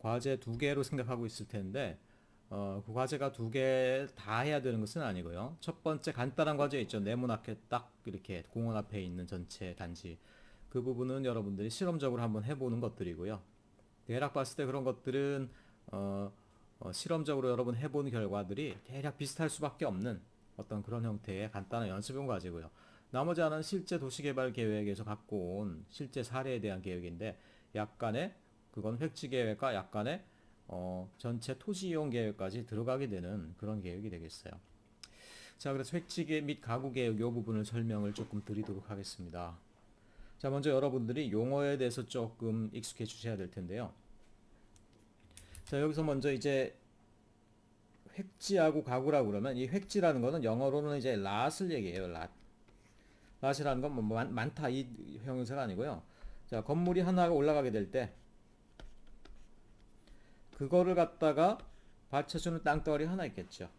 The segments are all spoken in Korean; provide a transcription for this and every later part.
과제 두 개로 생각하고 있을 텐데 그 과제가 두 개 다 해야 되는 것은 아니고요. 첫 번째 간단한 과제 있죠. 네모 앞에 딱 이렇게 공원 앞에 있는 전체 단지 그 부분은 여러분들이 실험적으로 한번 해보는 것들이고요. 대략 봤을 때 그런 것들은 실험적으로 여러분 해본 결과들이 대략 비슷할 수밖에 없는 어떤 그런 형태의 간단한 연습용 과제고요. 나머지 하나는 실제 도시개발 계획에서 갖고 온 실제 사례에 대한 계획인데 약간의 그건 획지 계획과 약간의 전체 토지 이용 계획까지 들어가게 되는 그런 계획이 되겠어요. 자, 그래서 획지 계획 및 가구 계획 이 부분을 설명을 조금 드리도록 하겠습니다. 자, 먼저 여러분들이 용어에 대해서 조금 익숙해 주셔야 될 텐데요. 자, 여기서 먼저 이제 획지하고 가구라고 그러면 이 획지라는 거는 영어로는 이제 lat을 얘기해요. lat이라는 건 뭐 많다 이 형용사가 아니고요. 자, 건물이 하나가 올라가게 될 때 그거를 갖다가 받쳐주는 땅덩어리 하나 있겠죠.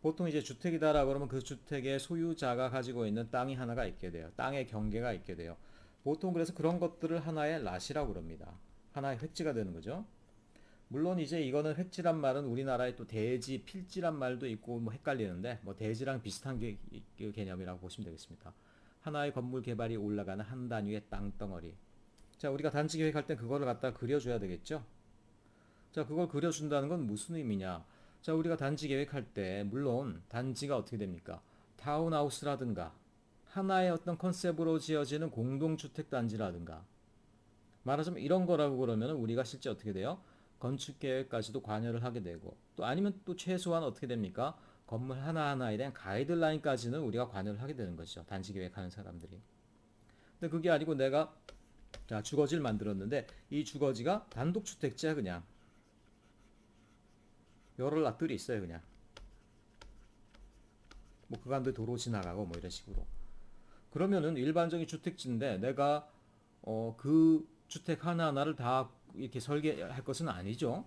보통 이제 주택이다라고 그러면 그 주택의 소유자가 가지고 있는 땅이 하나가 있게 돼요. 땅의 경계가 있게 돼요. 보통 그래서 그런 것들을 하나의 lat이라고 그럽니다. 하나의 획지가 되는 거죠. 물론 이제 이거는 획지란 말은 우리나라에 또 대지, 필지란 말도 있고 뭐 헷갈리는데 뭐 대지랑 비슷한 그 개념이라고 보시면 되겠습니다. 하나의 건물 개발이 올라가는 한 단위의 땅덩어리. 자, 우리가 단지 계획할 때 그거를 갖다 그려줘야 되겠죠? 자, 그걸 그려준다는 건 무슨 의미냐? 자, 우리가 단지 계획할 때 물론 단지가 어떻게 됩니까? 타운하우스라든가 하나의 어떤 컨셉으로 지어지는 공동주택 단지라든가 말하자면 이런 거라고 그러면 우리가 실제 어떻게 돼요? 건축 계획까지도 관여를 하게 되고 또 아니면 또 최소한 어떻게 됩니까? 건물 하나하나에 대한 가이드라인까지는 우리가 관여를 하게 되는 것이죠. 단지 계획하는 사람들이. 근데 그게 아니고 내가 자, 주거지를 만들었는데 이 주거지가 단독주택지야 그냥. 여러 lat들이 있어요 그냥. 뭐 그간데 도로 지나가고 뭐 이런 식으로. 그러면은 일반적인 주택지인데 내가 그 주택 하나하나를 다 이렇게 설계할 것은 아니죠.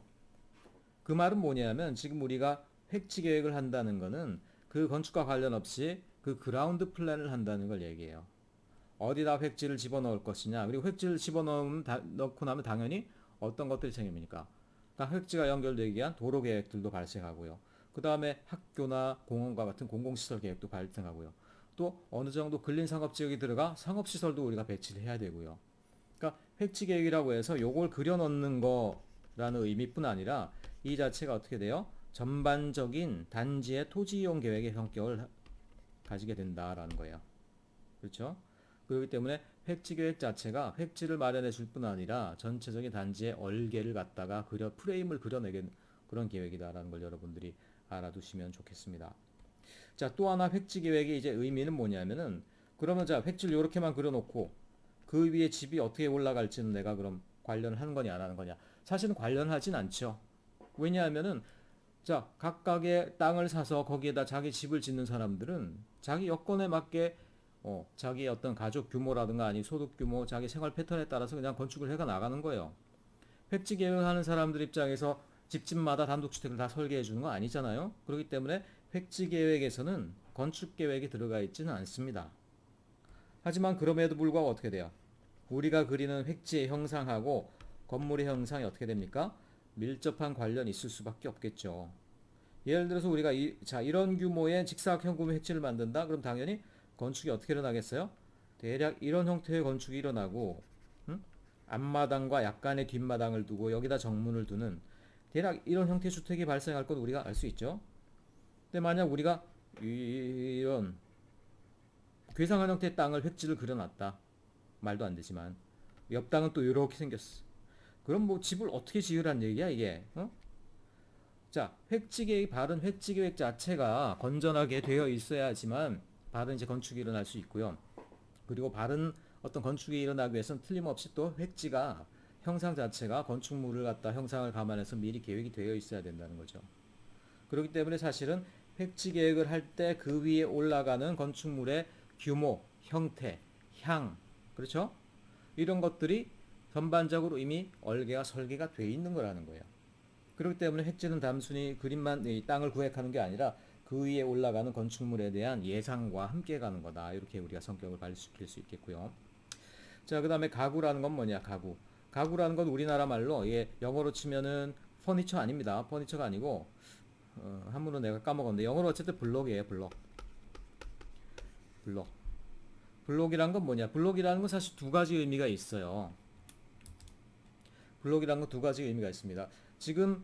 그 말은 뭐냐면 지금 우리가 획지 계획을 한다는 거는 그 건축과 관련 없이 그 그라운드 플랜을 한다는 걸 얘기해요. 어디다 획지를 집어넣을 것이냐. 그리고 획지를 넣고 나면 당연히 어떤 것들이 생깁니까? 그러니까 획지가 연결되기 위한 도로 계획들도 발생하고요. 그 다음에 학교나 공원과 같은 공공시설 계획도 발생하고요. 또 어느 정도 근린 상업지역이 들어가 상업시설도 우리가 배치를 해야 되고요. 그러니까 획지 계획이라고 해서 요걸 그려놓는 거라는 의미뿐 아니라 이 자체가 어떻게 돼요? 전반적인 단지의 토지 이용 계획의 성격을 가지게 된다라는 거예요. 그렇죠? 그렇기 때문에 획지 계획 자체가 획지를 마련해 줄 뿐 아니라 전체적인 단지의 얼개를 갖다가 프레임을 그려내게 그런 계획이다라는 걸 여러분들이 알아두시면 좋겠습니다. 자, 또 하나 획지 계획의 이제 의미는 뭐냐면은 그러면 자, 획지를 이렇게만 그려놓고 그 위에 집이 어떻게 올라갈지는 내가 그럼 관련을 하는 거냐 안 하는 거냐? 사실은 관련하진 않죠. 왜냐하면은 자, 각각의 땅을 사서 거기에다 자기 집을 짓는 사람들은 자기 여건에 맞게 자기 어떤 가족 규모라든가 아니 소득 규모, 자기 생활 패턴에 따라서 그냥 건축을 해가 나가는 거예요. 획지 계획하는 사람들 입장에서 집집마다 단독주택을 다 설계해 주는 거 아니잖아요. 그렇기 때문에 획지 계획에서는 건축 계획이 들어가 있지는 않습니다. 하지만 그럼에도 불구하고 어떻게 돼요? 우리가 그리는 획지의 형상하고 건물의 형상이 어떻게 됩니까? 밀접한 관련이 있을 수밖에 없겠죠. 예를 들어서 우리가 자, 이런 규모의 직사각형 구조 획지를 만든다? 그럼 당연히 건축이 어떻게 일어나겠어요? 대략 이런 형태의 건축이 일어나고 앞마당과 약간의 뒷마당을 두고 여기다 정문을 두는 대략 이런 형태의 주택이 발생할 건 우리가 알 수 있죠. 근데 만약 우리가 이런 괴상한 형태의 땅을 획지를 그려놨다. 말도 안 되지만 옆 땅은 또 이렇게 생겼어. 그럼 뭐 집을 어떻게 지으란 얘기야 이게? 자, 획지계획, 바른 획지계획 자체가 건전하게 되어 있어야지만 바른 이제 건축이 일어날 수 있고요. 그리고 바른 어떤 건축이 일어나기 위해서는 틀림없이 또 획지가 형상 자체가 건축물을 갖다 형상을 감안해서 미리 계획이 되어 있어야 된다는 거죠. 그렇기 때문에 사실은 획지 계획을 할 때 그 위에 올라가는 건축물의 규모, 형태, 향, 그렇죠? 이런 것들이 전반적으로 이미 얼개가 설계가 돼 있는 거라는 거예요. 그렇기 때문에 획지는 단순히 그림만 이 땅을 구획하는 게 아니라 그 위에 올라가는 건축물에 대한 예상과 함께 가는 거다. 이렇게 우리가 성격을 발휘시킬 수 있겠고요. 자, 그 다음에 가구라는 건 뭐냐? 가구. 가구라는 건 우리나라 말로 예, 영어로 치면은 퍼니처 아닙니다. 퍼니처가 아니고 한문으로 내가 까먹었는데 영어로 어쨌든 블록이에요. 블록. 블록. 블록이란 건 뭐냐? 블록이라는 건 사실 두 가지 의미가 있어요. 블록이라는 건 두 가지 의미가 있습니다. 지금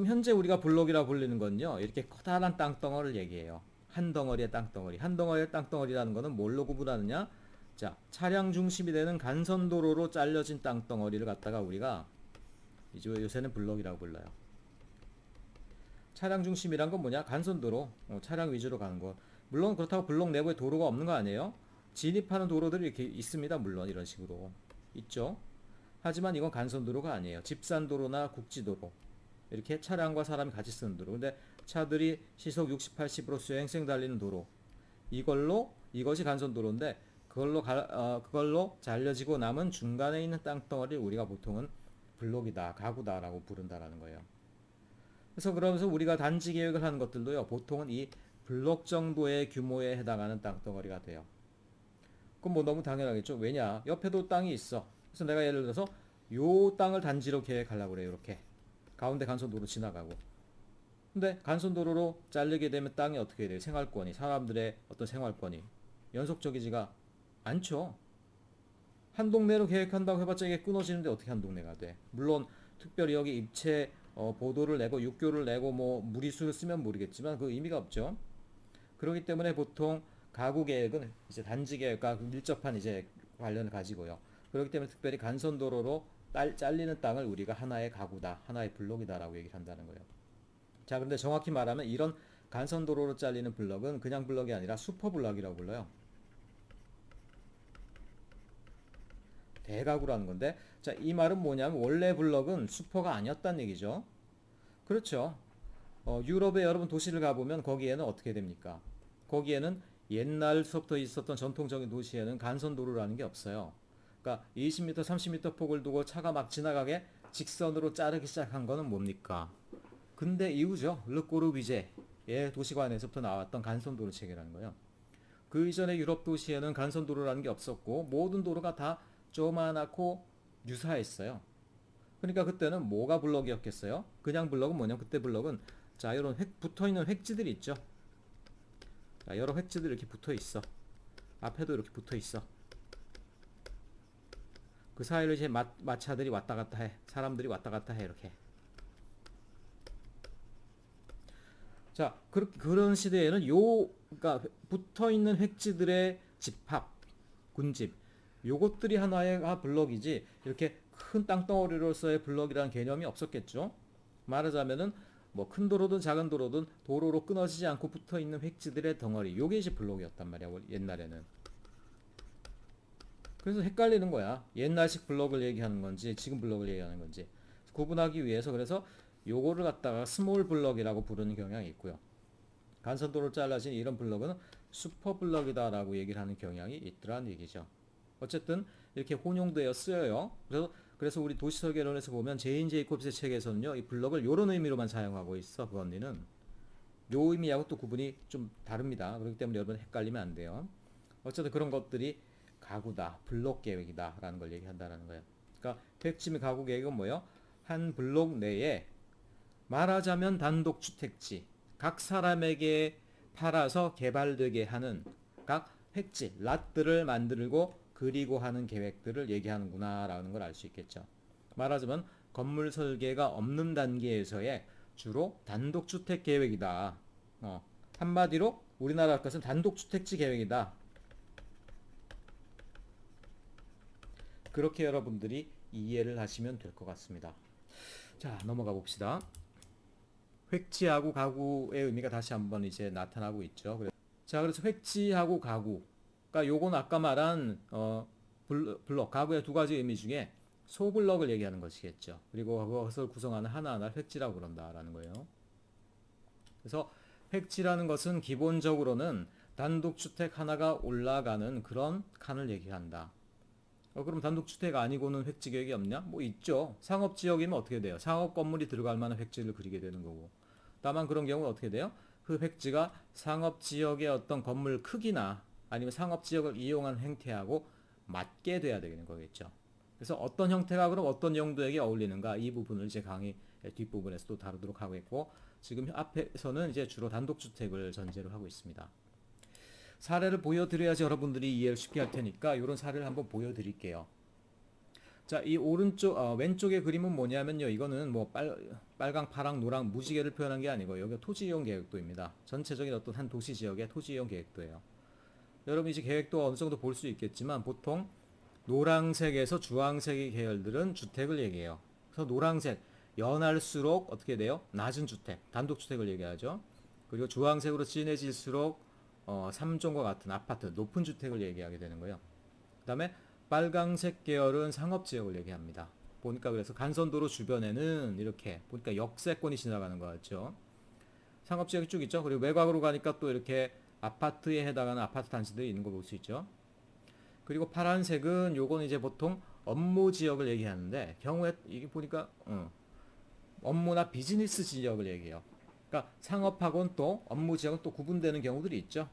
현재 우리가 블록이라고 불리는 건요. 이렇게 커다란 땅덩어리를 얘기해요. 한 덩어리의 땅덩어리. 한 덩어리의 땅덩어리라는 거는 뭘로 구분하느냐? 자, 차량 중심이 되는 간선도로로 잘려진 땅덩어리를 갖다가 우리가 이제 요새는 블록이라고 불러요. 차량 중심이란 건 뭐냐? 간선도로, 차량 위주로 가는 거. 물론 그렇다고 블록 내부에 도로가 없는 거 아니에요? 진입하는 도로들이 이렇게 있습니다. 물론 이런 식으로 있죠. 하지만 이건 간선도로가 아니에요. 집산도로나 국지도로 이렇게 차량과 사람이 같이 쓰는 도로. 근데 차들이 시속 60, 80으로 쌩쌩 달리는 도로. 이것이 간선도로인데 그걸로 잘려지고 남은 중간에 있는 땅덩어리를 우리가 보통은 블록이다, 가구다라고 부른다라는 거예요. 그러면서 우리가 단지 계획을 하는 것들도요, 보통은 이 블록 정도의 규모에 해당하는 땅덩어리가 돼요. 그럼 뭐 너무 당연하겠죠. 왜냐? 옆에도 땅이 있어. 그래서 내가 예를 들어서 요 땅을 단지로 계획하려고 그래요. 이렇게 가운데 간선도로 지나가고. 근데 간선도로로 잘리게 되면 땅이 어떻게 돼요? 생활권이, 사람들의 어떤 생활권이 연속적이지가 않죠. 한 동네로 계획한다고 해봤자 이게 끊어지는데 어떻게 한 동네가 돼? 물론 특별히 여기 입체 보도를 내고 육교를 내고 뭐 무리수를 쓰면 모르겠지만 그 의미가 없죠. 그렇기 때문에 보통 가구 계획은 이제 단지 계획과 밀접한 이제 관련을 가지고요. 그렇기 때문에 특별히 간선도로로 잘리는 땅을 우리가 하나의 가구다, 하나의 블록이다라고 얘기를 한다는 거예요. 자, 그런데 정확히 말하면 이런 간선도로로 잘리는 블럭은 그냥 블럭이 아니라 슈퍼블럭이라고 불러요. 대가구라는 건데, 자, 이 말은 뭐냐면 원래 블럭은 슈퍼가 아니었다는 얘기죠. 그렇죠. 유럽의 여러분 도시를 가보면 거기에는 어떻게 됩니까? 거기에는 옛날부터 있었던 전통적인 도시에는 간선도로라는 게 없어요. 그러니까 20m, 30m 폭을 두고 차가 막 지나가게 직선으로 자르기 시작한 거는 뭡니까? 근대 이후죠. 르꼬르비제의 도시관에서부터 나왔던 간선도로 체계라는 거예요. 그 이전에 유럽 도시에는 간선도로라는 게 없었고 모든 도로가 다 조그맣고 유사했어요. 그러니까 그때는 뭐가 블럭이었겠어요? 그냥 블럭은 뭐냐면 그때 블럭은 자, 이런 붙어있는 획지들이 있죠. 자, 여러 획지들이 이렇게 붙어있어. 앞에도 이렇게 붙어있어. 그 사이를 이제 마차들이 왔다 갔다 해. 사람들이 왔다 갔다 해. 이렇게. 자, 그런 시대에는 그러니까 붙어있는 획지들의 집합, 군집, 요것들이 하나의 블럭이지 이렇게 큰 땅덩어리로서의 블럭이라는 개념이 없었겠죠. 말하자면은 뭐 큰 도로든 작은 도로든 도로로 끊어지지 않고 붙어있는 획지들의 덩어리, 요게 이제 블럭이었단 말이야 옛날에는. 그래서 헷갈리는 거야. 옛날식 블럭을 얘기하는 건지 지금 블럭을 얘기하는 건지 구분하기 위해서. 그래서 요거를 갖다가 스몰 블럭이라고 부르는 경향이 있고요. 간선도로 잘라진 이런 블럭은 슈퍼 블럭이다라고 얘기를 하는 경향이 있더라는 얘기죠. 어쨌든 이렇게 혼용되어 쓰여요. 그래서 우리 도시설계론에서 보면 제인 제이콥스의 책에서는요, 이 블럭을 이런 의미로만 사용하고 있어. 그 언니는 요 의미하고 또 구분이 좀 다릅니다. 그렇기 때문에 여러분 헷갈리면 안 돼요. 어쨌든 그런 것들이 가구다, 블록 계획이다라는 걸 얘기한다는 거예요. 그러니까 핵심의 가구 계획은 뭐예요? 한 블록 내에 말하자면 단독주택지, 각 사람에게 팔아서 개발되게 하는 각 획지, 랏들을 만들고 그리고 하는 계획들을 얘기하는구나 라는 걸 알 수 있겠죠. 말하자면 건물 설계가 없는 단계에서의 주로 단독주택 계획이다. 한마디로 우리나라 것은 단독주택지 계획이다. 그렇게 여러분들이 이해를 하시면 될 것 같습니다. 자, 넘어가 봅시다. 획지하고 가구의 의미가 다시 한번 이제 나타나고 있죠. 자, 그래서 획지하고 가구. 그러니까 요건 아까 말한 블럭, 가구의 두 가지 의미 중에 소블럭을 얘기하는 것이겠죠. 그리고 그것을 구성하는 하나하나를 획지라고 그런다라는 거예요. 그래서 획지라는 것은 기본적으로는 단독주택 하나가 올라가는 그런 칸을 얘기한다. 그럼 단독주택 아니고는 획지 계획이 없냐? 뭐 있죠. 상업지역이면 어떻게 돼요? 상업 건물이 들어갈 만한 획지를 그리게 되는 거고. 다만 그런 경우는 어떻게 돼요? 그 획지가 상업지역의 어떤 건물 크기나 아니면 상업지역을 이용한 행태하고 맞게 돼야 되는 거겠죠. 그래서 어떤 형태가 그럼 어떤 용도에게 어울리는가 이 부분을 이제 강의 뒷부분에서 또 다루도록 하고 있고 지금 앞에서는 이제 주로 단독주택을 전제로 하고 있습니다. 사례를 보여드려야지 여러분들이 이해를 쉽게 할 테니까 이런 사례를 한번 보여드릴게요. 자, 이 왼쪽의 그림은 뭐냐면요. 이거는 뭐 빨강, 파랑, 노랑 무지개를 표현한 게 아니고 여기가 토지 이용 계획도입니다. 전체적인 어떤 한 도시 지역의 토지 이용 계획도예요. 여러분 이제 계획도 어느 정도 볼 수 있겠지만 보통 노란색에서 주황색의 계열들은 주택을 얘기해요. 그래서 노란색 연할수록 어떻게 돼요? 낮은 주택, 단독주택을 얘기하죠. 그리고 주황색으로 진해질수록 3종과 같은 아파트, 높은 주택을 얘기하게 되는 거예요. 그 다음에 빨강색 계열은 상업지역을 얘기합니다. 보니까 그래서 간선도로 주변에는 이렇게 보니까 역세권이 지나가는 것 같죠. 상업지역이 쭉 있죠. 그리고 외곽으로 가니까 또 이렇게 아파트에 해당하는 아파트 단지들이 있는 걸 볼 수 있죠. 그리고 파란색은 요거는 이제 보통 업무 지역을 얘기하는데 경우에 이게 보니까 업무나 비즈니스 지역을 얘기해요. 그러니까 상업하고는 또 업무 지역은 또 구분되는 경우들이 있죠.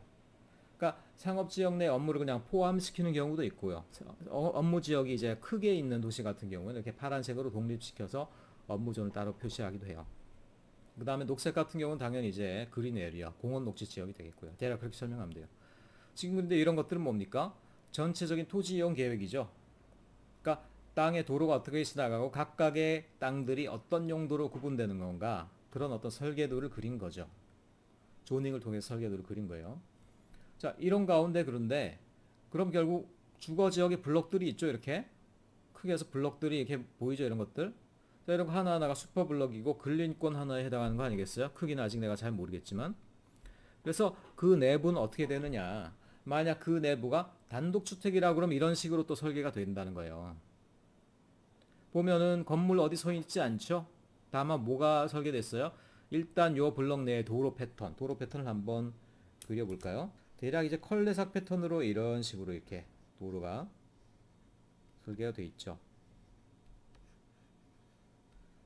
그러니까 상업 지역 내 업무를 그냥 포함시키는 경우도 있고요. 업무 지역이 이제 크게 있는 도시 같은 경우는 이렇게 파란색으로 독립시켜서 업무존을 따로 표시하기도 해요. 그 다음에 녹색 같은 경우는 당연히 이제 그린 에리어, 공원 녹지 지역이 되겠고요. 대략 그렇게 설명하면 돼요. 지금 근데 이런 것들은 뭡니까? 전체적인 토지 이용 계획이죠. 그러니까 땅의 도로가 어떻게 지나가고 각각의 땅들이 어떤 용도로 구분되는 건가 그런 어떤 설계도를 그린 거죠. 조닝을 통해서 설계도를 그린 거예요. 자, 이런 가운데 그런데 그럼 결국 주거 지역의 블록들이 있죠. 이렇게 크게 해서 블록들이 이렇게 보이죠. 이런 것들. 자, 이런 거 하나하나가 슈퍼 블록이고 근린권 하나에 해당하는 거 아니겠어요? 크기는 아직 내가 잘 모르겠지만. 그래서 그 내부는 어떻게 되느냐? 만약 그 내부가 단독주택이라 그러면 이런 식으로 또 설계가 된다는 거예요. 보면은 건물 어디 서 있지 않죠? 다만 뭐가 설계됐어요? 일단 요 블록 내에 도로 패턴을 한번 그려볼까요? 대략 이제 컬레삭 패턴으로 이런 식으로 이렇게 도로가 설계가 돼 있죠.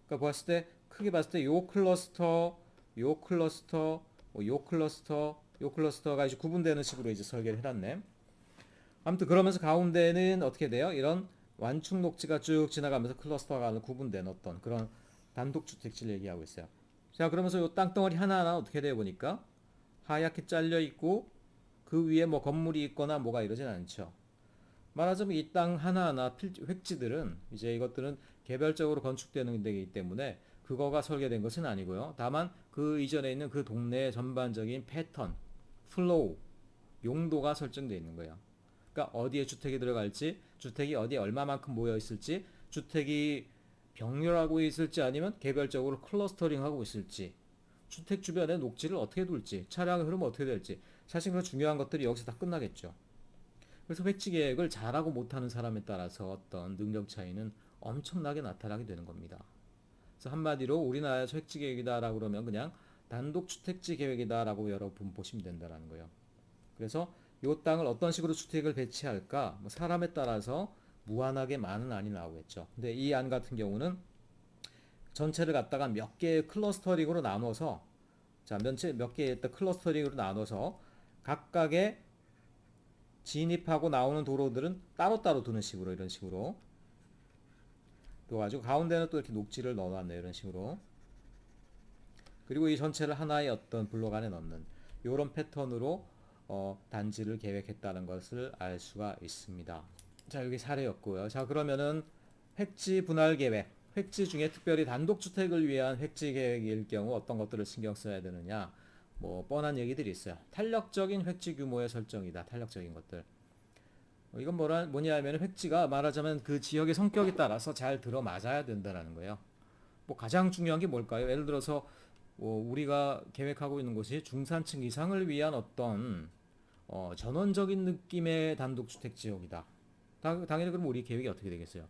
그러니까 봤을 때 크게 봤을 때 요 클러스터, 요 클러스터, 요 클러스터, 요 클러스터가 이제 구분되는 식으로 이제 설계를 해놨네. 아무튼 그러면서 가운데는 어떻게 돼요? 이런 완충 녹지가 쭉 지나가면서 클러스터가 구분된 어떤 그런 단독주택지를 얘기하고 있어요. 자, 그러면서 요 땅덩어리 하나하나 어떻게 돼요 보니까 하얗게 잘려 있고 그 위에 뭐 건물이 있거나 뭐가 이러진 않죠. 말하자면 이 땅 하나하나 획지들은 이제 이것들은 개별적으로 건축되는 데이기 때문에 그거가 설계된 것은 아니고요. 다만 그 이전에 있는 그 동네의 전반적인 패턴, 플로우, 용도가 설정되어 있는 거예요. 그러니까 어디에 주택이 들어갈지, 주택이 어디에 얼마만큼 모여 있을지, 주택이 병렬하고 있을지 아니면 개별적으로 클러스터링하고 있을지, 주택 주변에 녹지를 어떻게 둘지, 차량의 흐름은 어떻게 될지, 사실 그 중요한 것들이 여기서 다 끝나겠죠. 그래서 획지 계획을 잘하고 못하는 사람에 따라서 어떤 능력 차이는 엄청나게 나타나게 되는 겁니다. 그래서 한마디로 우리나라에서 획지 계획이다라고 그러면 그냥 단독주택지 계획이다라고 여러분 보시면 된다는 거예요. 그래서 이 땅을 어떤 식으로 주택을 배치할까 뭐 사람에 따라서 무한하게 많은 안이 나오겠죠. 근데 이 안 같은 경우는 전체를 갖다가 몇 개의 클러스터링으로 나눠서 몇 개의 클러스터링으로 나눠서 각각의 진입하고 나오는 도로들은 따로따로 두는 식으로 이런 식으로 둬가지고 가운데는 또 이렇게 녹지를 넣어놨네요. 이런 식으로. 그리고 이 전체를 하나의 어떤 블록 안에 넣는 이런 패턴으로 단지를 계획했다는 것을 알 수가 있습니다. 자, 여기 사례였고요. 자, 그러면은 획지 분할 계획. 획지 중에 특별히 단독주택을 위한 획지 계획일 경우 어떤 것들을 신경 써야 되느냐. 뭐 뻔한 얘기들이 있어요. 탄력적인 획지 규모의 설정이다. 탄력적인 것들. 이건 뭐냐 하면 획지가 말하자면 그 지역의 성격에 따라서 잘 들어맞아야 된다는 거예요. 뭐 가장 중요한 게 뭘까요? 예를 들어서 우리가 계획하고 있는 곳이 중산층 이상을 위한 어떤 전원적인 느낌의 단독주택 지역이다. 당연히 그럼 우리 계획이 어떻게 되겠어요?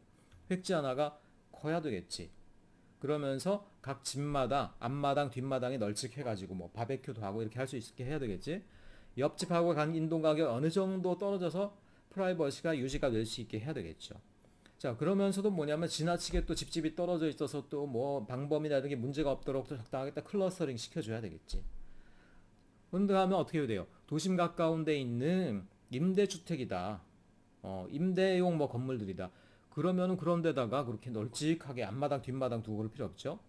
획지 하나가 커야 되겠지. 그러면서 각 집마다 앞마당 뒷마당이 널찍해가지고 뭐 바베큐도 하고 이렇게 할 수 있게 해야 되겠지. 옆집하고 간 인동가격이 어느 정도 떨어져서 프라이버시가 유지가 될 수 있게 해야 되겠죠. 자, 그러면서도 뭐냐면 지나치게 또 집집이 떨어져 있어서 또 뭐 방범이나 이런 게 문제가 없도록 또 적당하게 딱 클러스터링 시켜줘야 되겠지. 그런데 하면 어떻게 해야 돼요? 도심 가까운 데 있는 임대주택이다. 임대용 뭐 건물들이다. 그러면은 그런 데다가 그렇게 널찍하게 앞마당 뒷마당 두고 그럴 필요 없죠.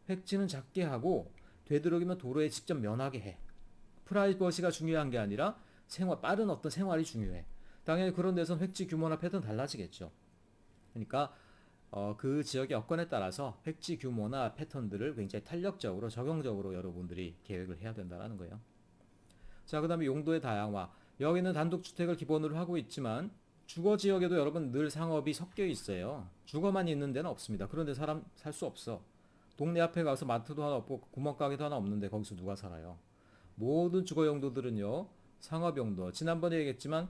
획지는 작게 하고 되도록이면 도로에 직접 면하게 해. 프라이버시가 중요한 게 아니라 빠른 어떤 생활이 중요해. 당연히 그런 데선 획지 규모나 패턴 달라지겠죠. 그러니까 그 지역의 여건에 따라서 획지 규모나 패턴들을 굉장히 탄력적으로 적용적으로 여러분들이 계획을 해야 된다는 거예요. 자, 그 다음에 용도의 다양화. 여기는 단독주택을 기본으로 하고 있지만 주거 지역에도 여러분 늘 상업이 섞여 있어요. 주거만 있는 데는 없습니다. 그런데 사람 살 수 없어. 동네 앞에 가서 마트도 하나 없고 구멍가게도 하나 없는데 거기서 누가 살아요? 모든 주거 용도들은요. 상업 용도. 지난번에 얘기했지만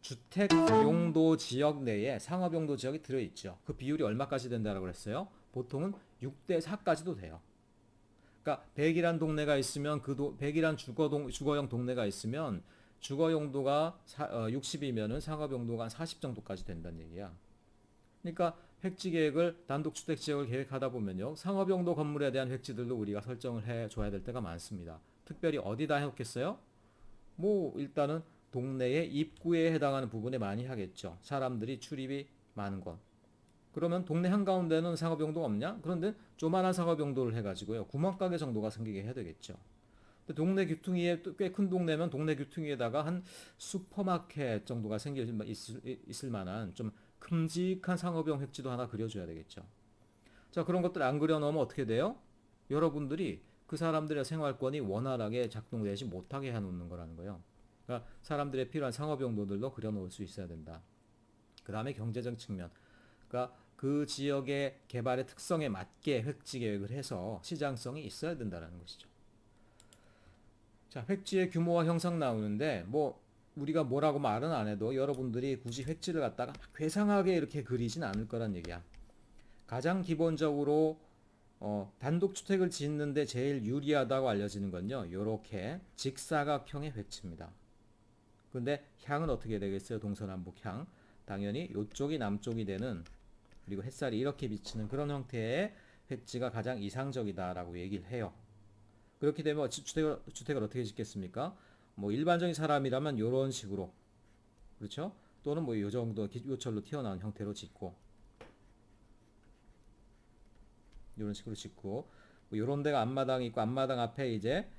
주택 용도 지역 내에 상업 용도 지역이 들어있죠. 그 비율이 얼마까지 된다고 그랬어요? 보통은 6대 4까지도 돼요. 그러니까 100이란 동네가 있으면 100이란 주거용 동네가 있으면 주거 용도가 60이면은 상업 용도가 한 40 정도까지 된다는 얘기야. 그러니까 획지 계획을 단독주택 지역을 계획하다 보면요. 상업 용도 건물에 대한 획지들도 우리가 설정을 해 줘야 될 때가 많습니다. 특별히 어디다 해놓겠어요? 뭐 일단은 동네의 입구에 해당하는 부분에 많이 하겠죠. 사람들이 출입이 많은 곳. 그러면 동네 한가운데는 상업용도가 없냐? 그런데 조만한 상업용도를 해가지고요. 구멍가게 정도가 생기게 해야 되겠죠. 근데 동네 귀퉁이에 꽤 큰 동네면 동네 귀퉁이에다가 한 슈퍼마켓 정도가 있을 만한 좀 큼직한 상업용 획지도 하나 그려줘야 되겠죠. 자, 그런 것들 안 그려놓으면 어떻게 돼요? 여러분들이 그 사람들의 생활권이 원활하게 작동되지 못하게 해놓는 거라는 거예요. 그러니까 사람들의 필요한 상업용도들도 그려놓을 수 있어야 된다. 그 다음에 경제적 측면. 그러니까 그 지역의 개발의 특성에 맞게 획지 계획을 해서 시장성이 있어야 된다는 것이죠. 자, 획지의 규모와 형상 나오는데 뭐 우리가 뭐라고 말은 안 해도 여러분들이 굳이 획지를 갖다가 괴상하게 이렇게 그리진 않을 거란 얘기야. 가장 기본적으로 단독주택을 짓는데 제일 유리하다고 알려지는 건요. 이렇게 직사각형의 획지입니다. 근데 향은 어떻게 되겠어요? 동서남북 향. 당연히 이쪽이 남쪽이 되는 그리고 햇살이 이렇게 비치는 그런 형태의 획지가 가장 이상적이다라고 얘기를 해요. 그렇게 되면 주택을 어떻게 짓겠습니까? 뭐 일반적인 사람이라면 이런 식으로 그렇죠? 또는 뭐 이 정도 요철로 튀어나온 형태로 짓고 이런 식으로 짓고 뭐 이런 데가 앞마당이 있고 앞마당 앞에 이제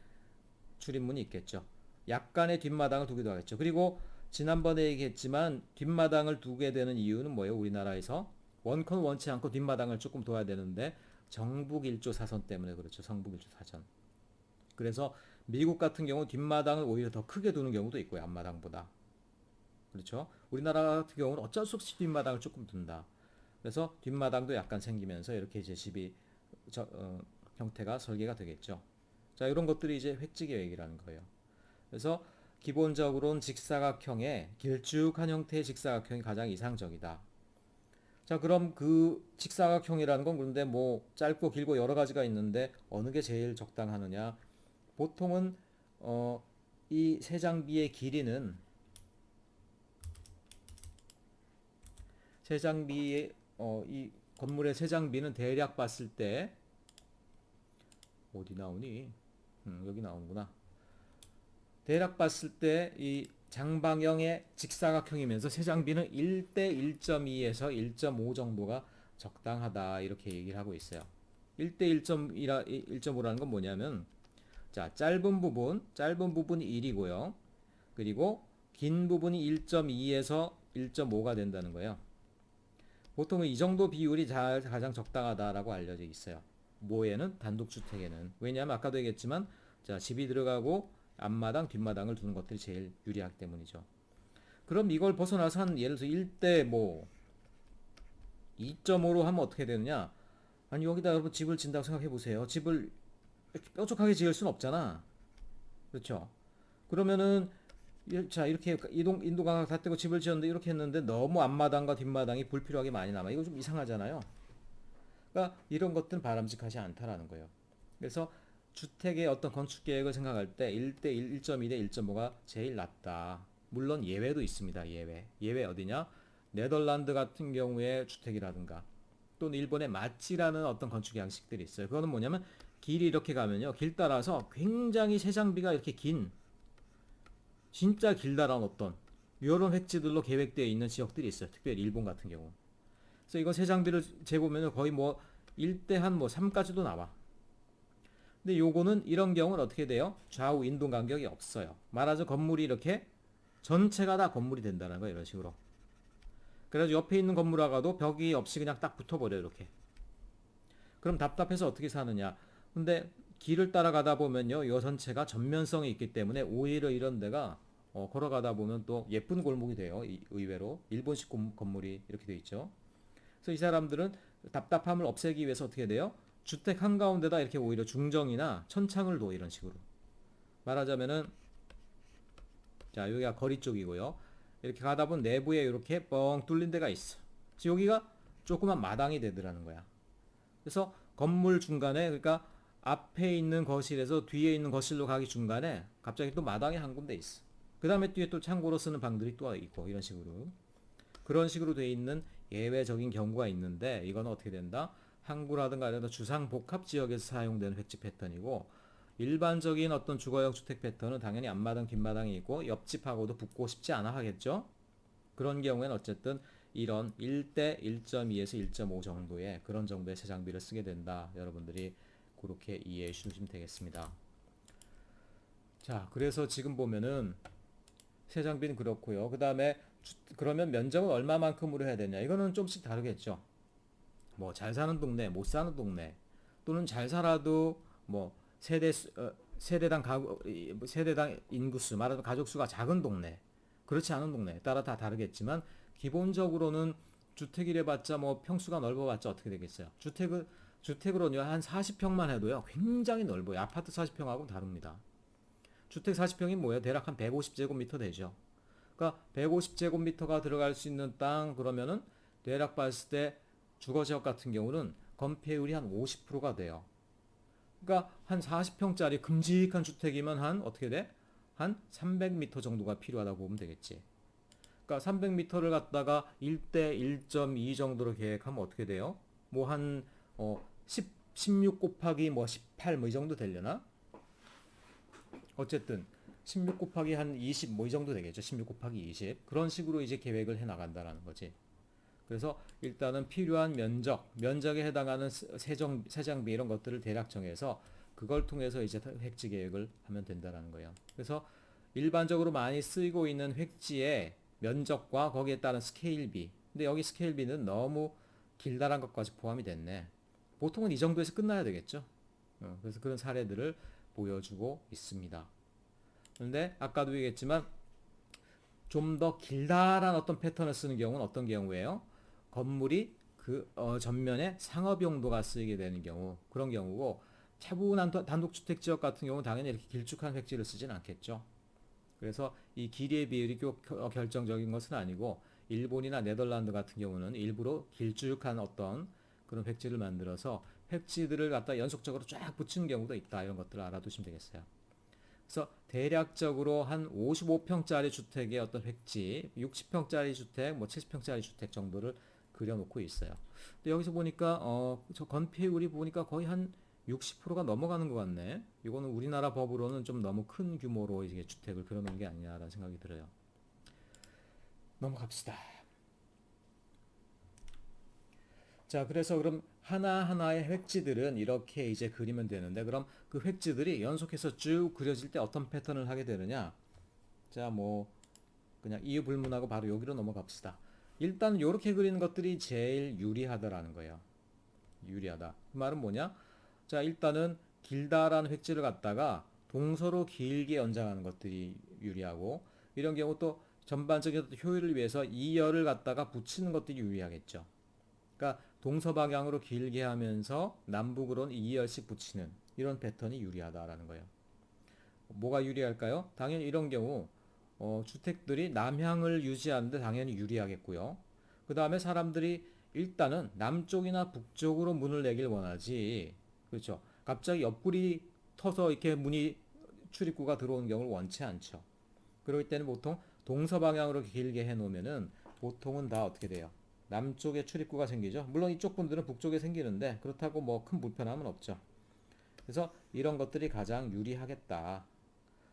출입문이 있겠죠. 약간의 뒷마당을 두기도 하겠죠. 그리고 지난번에 얘기했지만 뒷마당을 두게 되는 이유는 뭐예요? 우리나라에서 원컨 원치 않고 뒷마당을 조금 둬야 되는데 정북 1조 사선 때문에 그렇죠. 성북 1조 사선. 그래서 미국 같은 경우 뒷마당을 오히려 더 크게 두는 경우도 있고요. 앞마당보다. 그렇죠. 우리나라 같은 경우는 어쩔 수 없이 뒷마당을 조금 둔다. 그래서 뒷마당도 약간 생기면서 이렇게 이제 집이 형태가 설계가 되겠죠. 자, 이런 것들이 이제 획지 계획이라는 거예요. 그래서 기본적으로는 직사각형의 길쭉한 형태의 직사각형이 가장 이상적이다. 자, 그럼 그 직사각형이라는 건 그런데 뭐 짧고 길고 여러 가지가 있는데 어느 게 제일 적당하느냐? 보통은 이 세 장비의 길이는 세 장비의 이 건물의 세 장비는 대략 봤을 때 어디 나오니? 여기 나오는구나. 대략 봤을 때 이 장방형의 직사각형이면서 세 장비는 1대 1.2에서 1.5 정도가 적당하다 이렇게 얘기를 하고 있어요. 1대 1.5라는 건 뭐냐면 자, 짧은 부분이 1이고요. 그리고 긴 부분이 1.2에서 1.5가 된다는 거예요. 보통은 이 정도 비율이 가장 적당하다라고 알려져 있어요. 뭐에는? 단독주택에는. 왜냐하면 아까도 얘기했지만 자, 집이 들어가고 앞마당, 뒷마당을 두는 것들이 제일 유리하기 때문이죠. 그럼 이걸 벗어나서 한 예를 들어서 1대 뭐 2.5로 하면 어떻게 되느냐? 아니 여기다 여러분 집을 짓는다고 생각해 보세요. 집을 이렇게 뾰족하게 지을 수는 없잖아. 그렇죠? 그러면은 자 이렇게 인도 강각 다 떼고 집을 지었는데 이렇게 했는데 너무 앞마당과 뒷마당이 불필요하게 많이 남아. 이거 좀 이상하잖아요. 그러니까 이런 것들은 바람직하지 않다라는 거예요. 그래서 주택의 어떤 건축 계획을 생각할 때 1대 1, 1.2대 1.5가 제일 낫다. 물론 예외도 있습니다. 예외 어디냐? 네덜란드 같은 경우에 주택이라든가 또는 일본의 마치라는 어떤 건축 양식들이 있어요. 그거는 뭐냐면 길이 이렇게 가면요. 길 따라서 굉장히 세 장비가 이렇게 긴 진짜 길다란 어떤 이런 획지들로 계획되어 있는 지역들이 있어요. 특별히 일본 같은 경우. 그래서 이거 세 장비를 재보면 거의 뭐 1대 한 뭐 3까지도 나와. 근데 요거는 이런 경우는 어떻게 돼요? 좌우 인동 간격이 없어요. 말하자면 건물이 이렇게 전체가 다 건물이 된다는 거예요. 이런 식으로. 그래서 옆에 있는 건물 하가도 벽이 없이 그냥 딱 붙어버려요. 이렇게. 그럼 답답해서 어떻게 사느냐. 근데 길을 따라가다 보면요. 요 전체가 전면성이 있기 때문에 오히려 이런 데가 걸어가다 보면 또 예쁜 골목이 돼요. 의외로. 일본식 건물이 이렇게 돼 있죠. 그래서 이 사람들은 답답함을 없애기 위해서 어떻게 돼요? 주택 한가운데다 이렇게 오히려 중정이나 천창을 둬 이런 식으로. 말하자면은 자 여기가 거리 쪽이고요. 이렇게 가다 보면 내부에 이렇게 뻥 뚫린 데가 있어. 그래서 여기가 조그만 마당이 되더라는 거야. 그래서 건물 중간에 그러니까 앞에 있는 거실에서 뒤에 있는 거실로 가기 중간에 갑자기 또 마당이 한 군데 있어. 그 다음에 뒤에 또 창고로 쓰는 방들이 또 있고 이런 식으로. 그런 식으로 돼 있는 예외적인 경우가 있는데 이건 어떻게 된다? 항구라든가 이런 주상 복합 지역에서 사용되는 획지 패턴이고 일반적인 어떤 주거용 주택 패턴은 당연히 앞마당 뒷마당이 있고 옆집하고도 붙고 싶지 않아 하겠죠. 그런 경우에는 어쨌든 이런 1대 1.2에서 1.5 정도의 그런 정도의 새 장비를 쓰게 된다. 여러분들이 그렇게 이해해 주시면 되겠습니다. 자, 그래서 지금 보면은 새 장비는 그렇고요. 그 다음에 그러면 면적은 얼마만큼으로 해야 되냐? 이거는 좀씩 다르겠죠. 뭐 잘 사는 동네, 못 사는 동네, 또는 잘 살아도 뭐 세대당 세대당 인구수, 말하자면 가족 수가 작은 동네, 그렇지 않은 동네에 따라 다 다르겠지만 기본적으로는 주택이래 봤자 뭐 평수가 넓어봤자 어떻게 되겠어요? 주택으로는요 한 40평만 해도요 굉장히 넓어요. 아파트 40평하고 다릅니다. 주택 40평이 뭐예요? 대략 한 150제곱미터 되죠. 그러니까 150제곱미터가 들어갈 수 있는 땅 그러면은 대략 봤을 때 주거지역 같은 경우는 건폐율이 한 50%가 돼요. 그러니까 한 40평짜리 큼직한 주택이면 한 어떻게 돼? 한 300m 정도가 필요하다고 보면 되겠지. 그러니까 300m를 갖다가 1대 1.2 정도로 계획하면 어떻게 돼요? 뭐 한 16 곱하기 뭐 18 뭐 이 정도 되려나? 어쨌든 16 곱하기 한 20 뭐 이 정도 되겠죠. 16 곱하기 20. 그런 식으로 이제 계획을 해 나간다라는 거지. 그래서 일단은 필요한 면적에 해당하는 세장비 이런 것들을 대략 정해서 그걸 통해서 이제 획지 계획을 하면 된다라는 거예요. 그래서 일반적으로 많이 쓰이고 있는 획지의 면적과 거기에 따른 스케일비. 근데 여기 스케일비는 너무 길다란 것까지 포함이 됐네. 보통은 이 정도에서 끝나야 되겠죠. 그래서 그런 사례들을 보여주고 있습니다. 그런데 아까도 얘기했지만 좀 더 길다란 어떤 패턴을 쓰는 경우는 어떤 경우예요? 건물이 그 전면에 상업 용도가 쓰이게 되는 경우 그런 경우고 차분한 단독주택 지역 같은 경우는 당연히 이렇게 길쭉한 획지를 쓰진 않겠죠. 그래서 이 길이의 비율이 결정적인 것은 아니고 일본이나 네덜란드 같은 경우는 일부러 길쭉한 어떤 그런 획지를 만들어서 획지들을 갖다 연속적으로 쫙 붙이는 경우도 있다. 이런 것들을 알아두시면 되겠어요. 그래서 대략적으로 한 55평짜리 주택의 어떤 획지, 60평짜리 주택, 뭐 70평짜리 주택 정도를 그려놓고 있어요. 근데 여기서 보니까 저 건폐율이 보니까 거의 한 60%가 넘어가는 것 같네. 이거는 우리나라 법으로는 좀 너무 큰 규모로 이게 주택을 그려놓은 게 아니냐라는 생각이 들어요. 넘어갑시다. 자, 그래서 그럼 하나하나의 획지들은 이렇게 이제 그리면 되는데, 그럼 그 획지들이 연속해서 쭉 그려질 때 어떤 패턴을 하게 되느냐? 자, 뭐, 그냥 이유 불문하고 바로 여기로 넘어갑시다. 일단 이렇게 그리는 것들이 제일 유리하다라는 거예요. 유리하다. 그 말은 뭐냐? 자, 일단은 길다라는 획지를 갖다가 동서로 길게 연장하는 것들이 유리하고, 이런 경우 또 전반적인 효율을 위해서 이열을 갖다가 붙이는 것들이 유리하겠죠. 그러니까 동서 방향으로 길게 하면서 남북으로는 2열씩 붙이는 이런 패턴이 유리하다라는 거예요. 뭐가 유리할까요? 당연히 이런 경우 주택들이 남향을 유지하는데 당연히 유리하겠고요. 그 다음에 사람들이 일단은 남쪽이나 북쪽으로 문을 내길 원하지. 그렇죠. 갑자기 옆구리 터서 이렇게 문이 출입구가 들어오는 경우를 원치 않죠. 그럴 때는 보통 동서 방향으로 길게 해놓으면은 보통은 다 어떻게 돼요? 남쪽에 출입구가 생기죠. 물론 이쪽 분들은 북쪽에 생기는데 그렇다고 뭐 큰 불편함은 없죠. 그래서 이런 것들이 가장 유리하겠다.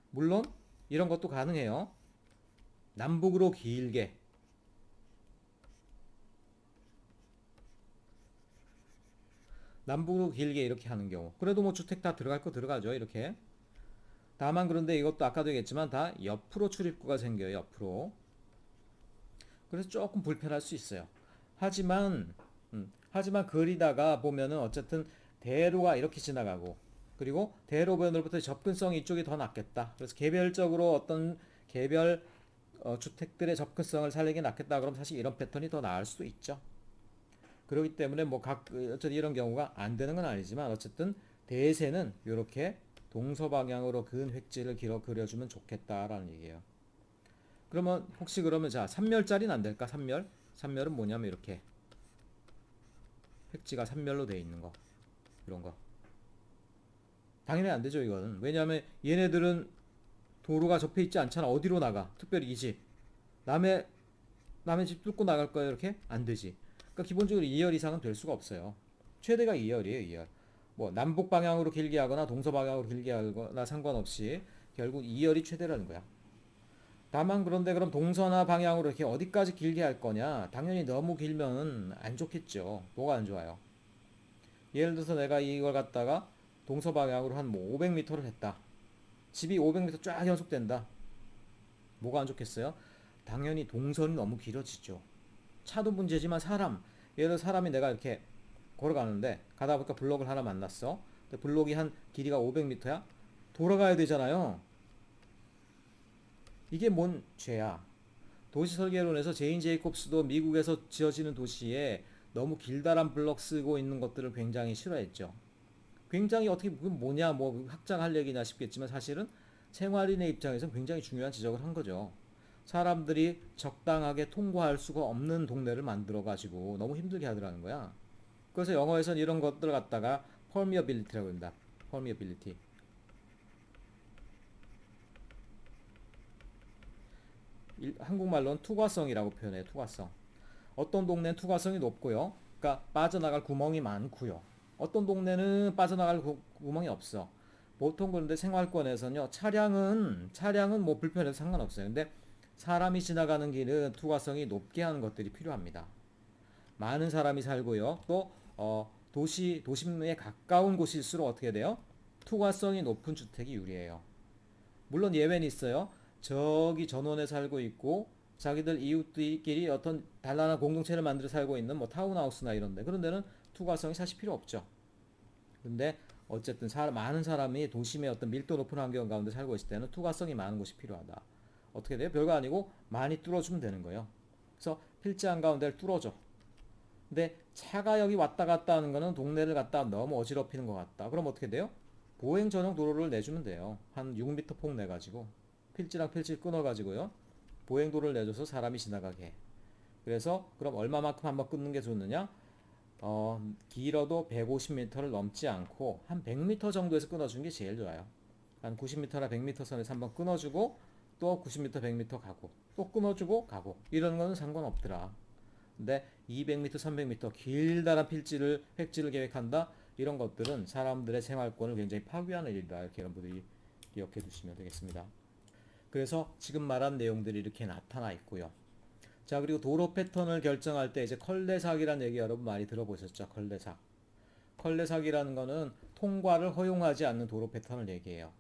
물론 이런 것도 가능해요. 남북으로 길게 남북으로 길게 이렇게 하는 경우. 그래도 뭐 주택 다 들어갈 거 들어가죠. 이렇게. 다만 그런데 이것도 아까도 얘기했지만 다 옆으로 출입구가 생겨요. 옆으로. 그래서 조금 불편할 수 있어요. 하지만 그리다가 보면은 어쨌든 대로가 이렇게 지나가고 그리고 대로변으로부터 접근성이 이쪽이 더 낫겠다. 그래서 개별적으로 어떤 개별 주택들의 접근성을 살리는 게 낫겠다. 그럼 사실 이런 패턴이 더 나을 수도 있죠. 그렇기 때문에 뭐 어쨌든 이런 경우가 안 되는 건 아니지만 어쨌든 대세는 이렇게 동서방향으로 근 획지를 그려주면 좋겠다라는 얘기예요. 그러면 혹시 그러면 자 3열짜리는 안 될까? 3열? 3열은 뭐냐면 이렇게 획지가 3열로 되어 있는 거 이런 거 당연히 안 되죠 이거는. 왜냐하면 얘네들은 도로가 접해 있지 않잖아. 어디로 나가? 특별히 이 집 남의 집 뚫고 나갈 거야 이렇게? 안 되지. 그러니까 기본적으로 2열 이상은 될 수가 없어요. 최대가 2열이에요 2열. 뭐 남북 방향으로 길게 하거나 동서 방향으로 길게 하거나 상관없이 결국 2열이 최대라는 거야. 다만 그런데 그럼 동서나 방향으로 이렇게 어디까지 길게 할 거냐? 당연히 너무 길면 안 좋겠죠. 뭐가 안 좋아요? 예를 들어서 내가 이걸 갖다가 동서 방향으로 한 뭐 500m를 했다. 집이 500m 쫙 연속된다. 뭐가 안 좋겠어요? 당연히 동선이 너무 길어지죠. 차도 문제지만 예를 들어 사람이 내가 이렇게 걸어가는데 가다 보니까 블록을 하나 만났어. 근데 블록이 한 길이가 500m야? 돌아가야 되잖아요. 이게 뭔 죄야? 도시 설계론에서 제인 제이콥스도 미국에서 지어지는 도시에 너무 길다란 블럭 쓰고 있는 것들을 굉장히 싫어했죠. 굉장히 어떻게 그건 뭐냐 뭐 학자할 얘기냐 싶겠지만 사실은 생활인의 입장에서 굉장히 중요한 지적을 한 거죠. 사람들이 적당하게 통과할 수가 없는 동네를 만들어 가지고 너무 힘들게 하더라는 거야. 그래서 영어에서는 이런 것들을 갖다가 permeability라고 합니다. permeability. 한국말로는 투과성이라고 표현해요. 투과성. 어떤 동네는 투과성이 높고요. 그러니까 빠져나갈 구멍이 많고요. 어떤 동네는 빠져나갈 구멍이 없어. 보통 그런데 생활권에서는요. 차량은 뭐 불편해도 상관없어요. 근데 사람이 지나가는 길은 투과성이 높게 하는 것들이 필요합니다. 많은 사람이 살고요. 또 도심에 가까운 곳일수록 어떻게 돼요? 투과성이 높은 주택이 유리해요. 물론 예외는 있어요. 저기 전원에 살고 있고 자기들 이웃들끼리 어떤 단란한 공동체를 만들어 살고 있는 뭐 타운하우스나 이런데 그런 데는 투과성이 사실 필요 없죠. 근데 어쨌든 많은 사람이 도심의 어떤 밀도 높은 환경 가운데 살고 있을 때는 투과성이 많은 곳이 필요하다. 어떻게 돼요? 별거 아니고 많이 뚫어주면 되는 거예요. 그래서 필지 한가운데를 뚫어줘. 근데 차가 여기 왔다 갔다 하는 거는 동네를 갖다 너무 어지럽히는 것 같다. 그럼 어떻게 돼요? 보행 전용 도로를 내주면 돼요. 한 6m 폭 내가지고 필지랑 필지 끊어가지고요. 보행도를 내줘서 사람이 지나가게 해. 그래서 그럼 얼마만큼 한번 끊는 게 좋느냐? 길어도 150m를 넘지 않고 한 100m 정도에서 끊어주는 게 제일 좋아요. 한 90m나 100m 선에서 한번 끊어주고 또 90m, 100m 가고 또 끊어주고 가고 이러는 거는 상관없더라. 근데 200m, 300m 길다란 획지를 계획한다. 이런 것들은 사람들의 생활권을 굉장히 파괴하는 일이다. 이렇게 여러분들이 기억해 두시면 되겠습니다. 그래서 지금 말한 내용들이 이렇게 나타나 있고요. 자, 그리고 도로 패턴을 결정할 때 이제 컬레삭이라는 얘기 여러분 많이 들어보셨죠? 컬레삭. 컬레삭이라는 거는 통과를 허용하지 않는 도로 패턴을 얘기해요.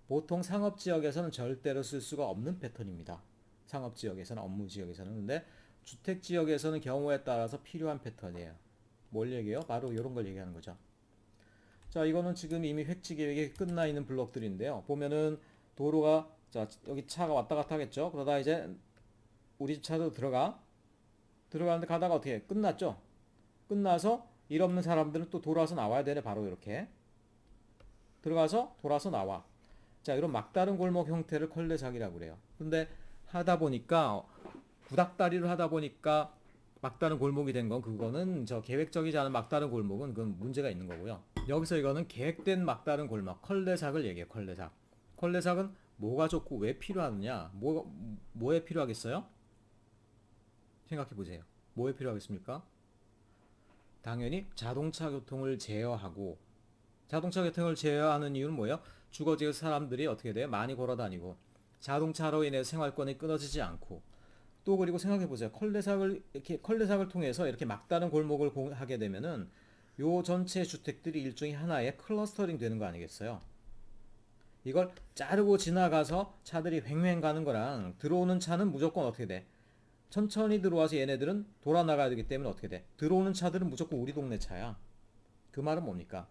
보통 상업지역에서는 절대로 쓸 수가 없는 패턴입니다. 상업지역에서는, 업무지역에서는. 근데 주택지역에서는 경우에 따라서 필요한 패턴이에요. 뭘 얘기해요? 바로 이런 걸 얘기하는 거죠. 자, 이거는 지금 이미 획지 계획이 끝나 있는 블록들인데요. 보면은 도로가, 자, 여기 차가 왔다 갔다 하겠죠? 그러다 이제 우리 집 차도 들어가는데 가다가 어떻게 해? 끝났죠? 끝나서 일 없는 사람들은 또 돌아서 나와야 되네. 바로 이렇게 들어가서 돌아서 나와. 자, 이런 막다른 골목 형태를 컬레삭이라고 그래요. 근데 하다 보니까 구닥다리를 하다 보니까 막다른 골목이 된 건 그거는 저 계획적이지 않은 막다른 골목은 그건 문제가 있는 거고요. 여기서 이거는 계획된 막다른 골목 컬레삭을 얘기해요. 컬레삭. 컬레삭은 뭐가 좋고 왜 필요하느냐? 뭐에 필요하겠어요? 생각해 보세요. 뭐에 필요하겠습니까? 당연히 자동차 교통을 제어하고 자동차 교통을 제어하는 이유는 뭐예요? 주거지에서 사람들이 어떻게 돼요? 많이 걸어 다니고 자동차로 인해 생활권이 끊어지지 않고 또 그리고 생각해 보세요. 컬레삭을 통해서 이렇게 막다른 골목을 하게 되면은 요 전체 주택들이 일종의 하나의 클러스터링 되는 거 아니겠어요? 이걸 자르고 지나가서 차들이 횡횡 가는 거랑 들어오는 차는 무조건 어떻게 돼? 천천히 들어와서 얘네들은 돌아 나가야 되기 때문에 어떻게 돼? 들어오는 차들은 무조건 우리 동네 차야. 그 말은 뭡니까?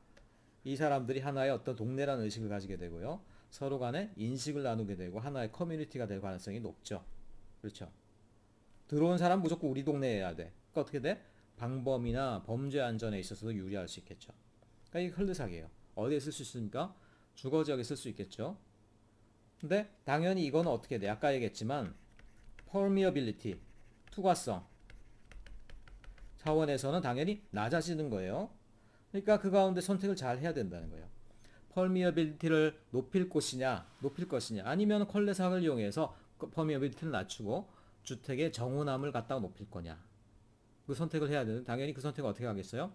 이 사람들이 하나의 어떤 동네라는 의식을 가지게 되고요. 서로 간에 인식을 나누게 되고 하나의 커뮤니티가 될 가능성이 높죠. 그렇죠. 들어온 사람 무조건 우리 동네에야 돼. 그러니까 어떻게 돼? 방범이나 범죄 안전에 있어서도 유리할 수 있겠죠. 그러니까 이게 흘르사기예요. 어디에 쓸 수 있습니까? 주거 지역에 쓸 수 있겠죠. 근데 당연히 이거는 어떻게 돼? 아까 얘기했지만 permeability, 투과성 차원에서는 당연히 낮아지는 거예요. 그러니까 그 가운데 선택을 잘 해야 된다는 거예요. permeability를 높일 것이냐, 아니면 컬레삭을 이용해서 permeability를 낮추고 주택의 정운함을 갖다가 높일 거냐. 그 선택을 해야 되는데 당연히 그 선택을 어떻게 하겠어요?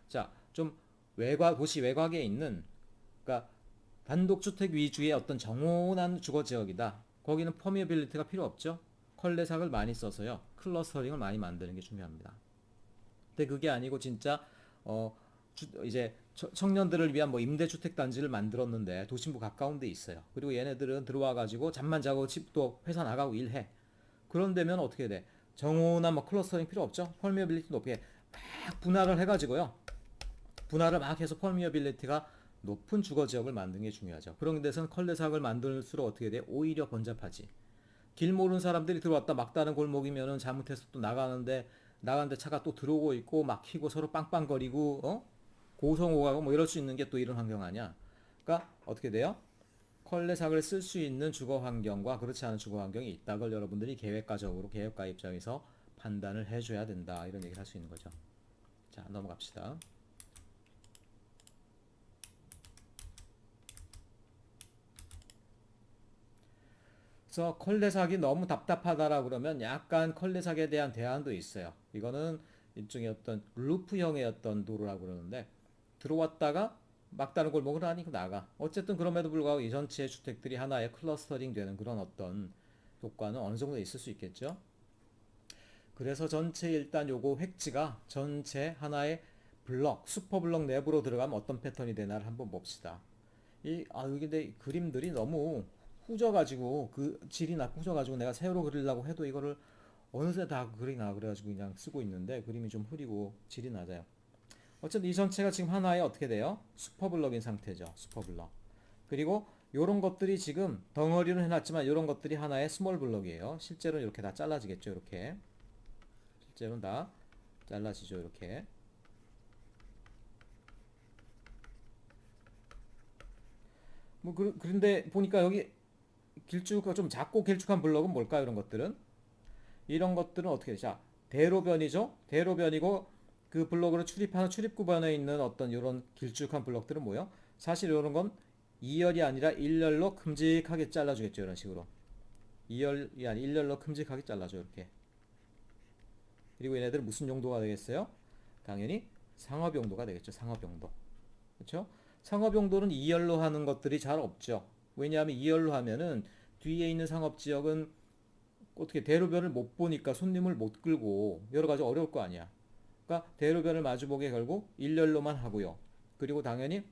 자, 좀 도시 외곽에 있는, 그러니까 단독주택 위주의 어떤 정원한 주거지역이다. 거기는 퍼미어빌리티가 필요 없죠. 컬레삭을 많이 써서요. 클러스터링을 많이 만드는 게 중요합니다. 근데 그게 아니고 진짜 이제 청년들을 위한 뭐 임대주택 단지를 만들었는데 도심부 가까운 데 있어요. 그리고 얘네들은 들어와 가지고 잠만 자고 집도 회사 나가고 일해. 그런 데면 어떻게 돼? 정오나 뭐 클러스터링 필요 없죠. 펄미어빌리티 높게 막 분할을 해가지고요. 분할을 막 해서 펄미어빌리티가 높은 주거 지역을 만드는 게 중요하죠. 그런 데서는 컬레삭을 만들수록 어떻게 돼? 오히려 번잡하지. 길 모르는 사람들이 들어왔다 막다른 골목이면은 잘못해서 또 나가는데 차가 또 들어오고 있고 막히고 서로 빵빵거리고 고성오가고 뭐 이럴 수 있는 게 또 이런 환경 아니야. 그러니까 어떻게 돼요? 컬레삭을 쓸 수 있는 주거 환경과 그렇지 않은 주거 환경이 있다. 걸 여러분들이 계획가적으로 계획가 입장에서 판단을 해줘야 된다. 이런 얘기를 할 수 있는 거죠. 자, 넘어갑시다. 그래서 컬레삭이 너무 답답하다라 그러면 약간 컬레삭에 대한 대안도 있어요. 이거는 일종의 어떤 루프형의 어떤 도로라고 그러는데 들어왔다가 막다른 골목을 하니까 나가. 어쨌든 그럼에도 불구하고 이 전체 주택들이 하나의 클러스터링 되는 그런 어떤 효과는 어느 정도 있을 수 있겠죠. 그래서 전체 일단 요거 획지가 전체 하나의 슈퍼 블럭 내부로 들어가면 어떤 패턴이 되나를 한번 봅시다. 근데 그림들이 너무 후져가지고 그 질이 낮고 후져가지고 내가 새로 그리려고 해도 이거를 어느새 다 그리나 그래가지고 그냥 쓰고 있는데 그림이 좀 흐리고 질이 낮아요. 어쨌든 이 전체가 지금 하나의 어떻게 돼요? 슈퍼블럭인 상태죠. 슈퍼블럭. 그리고 요런 것들이 지금 덩어리로 해놨지만 요런 것들이 하나의 스몰 블럭이에요. 실제로는 이렇게 다 잘라지겠죠. 이렇게. 실제로는 다 잘라지죠. 이렇게. 뭐 그런데 보니까 여기 좀 작고 길쭉한 블럭은 뭘까요? 이런 것들은 어떻게 되죠? 대로변이죠. 대로변이고 그 블럭으로 출입하는 출입 구간에 있는 어떤 이런 길쭉한 블럭들은 뭐요? 사실 이런 건 2열이 아니라 1열로 큼직하게 잘라주겠죠. 이런 식으로 2열이 아니라 1열로 큼직하게 잘라줘. 이렇게. 그리고 얘네들은 무슨 용도가 되겠어요? 당연히 상업 용도가 되겠죠. 상업 용도. 그렇죠? 상업 용도는 2열로 하는 것들이 잘 없죠. 왜냐하면 2열로 하면은 뒤에 있는 상업 지역은 어떻게 대로변을 못 보니까 손님을 못 끌고 여러 가지 어려울 거 아니야. 그러니까 대로변을 마주보게 결국 1열로만 하고요. 그리고 당연히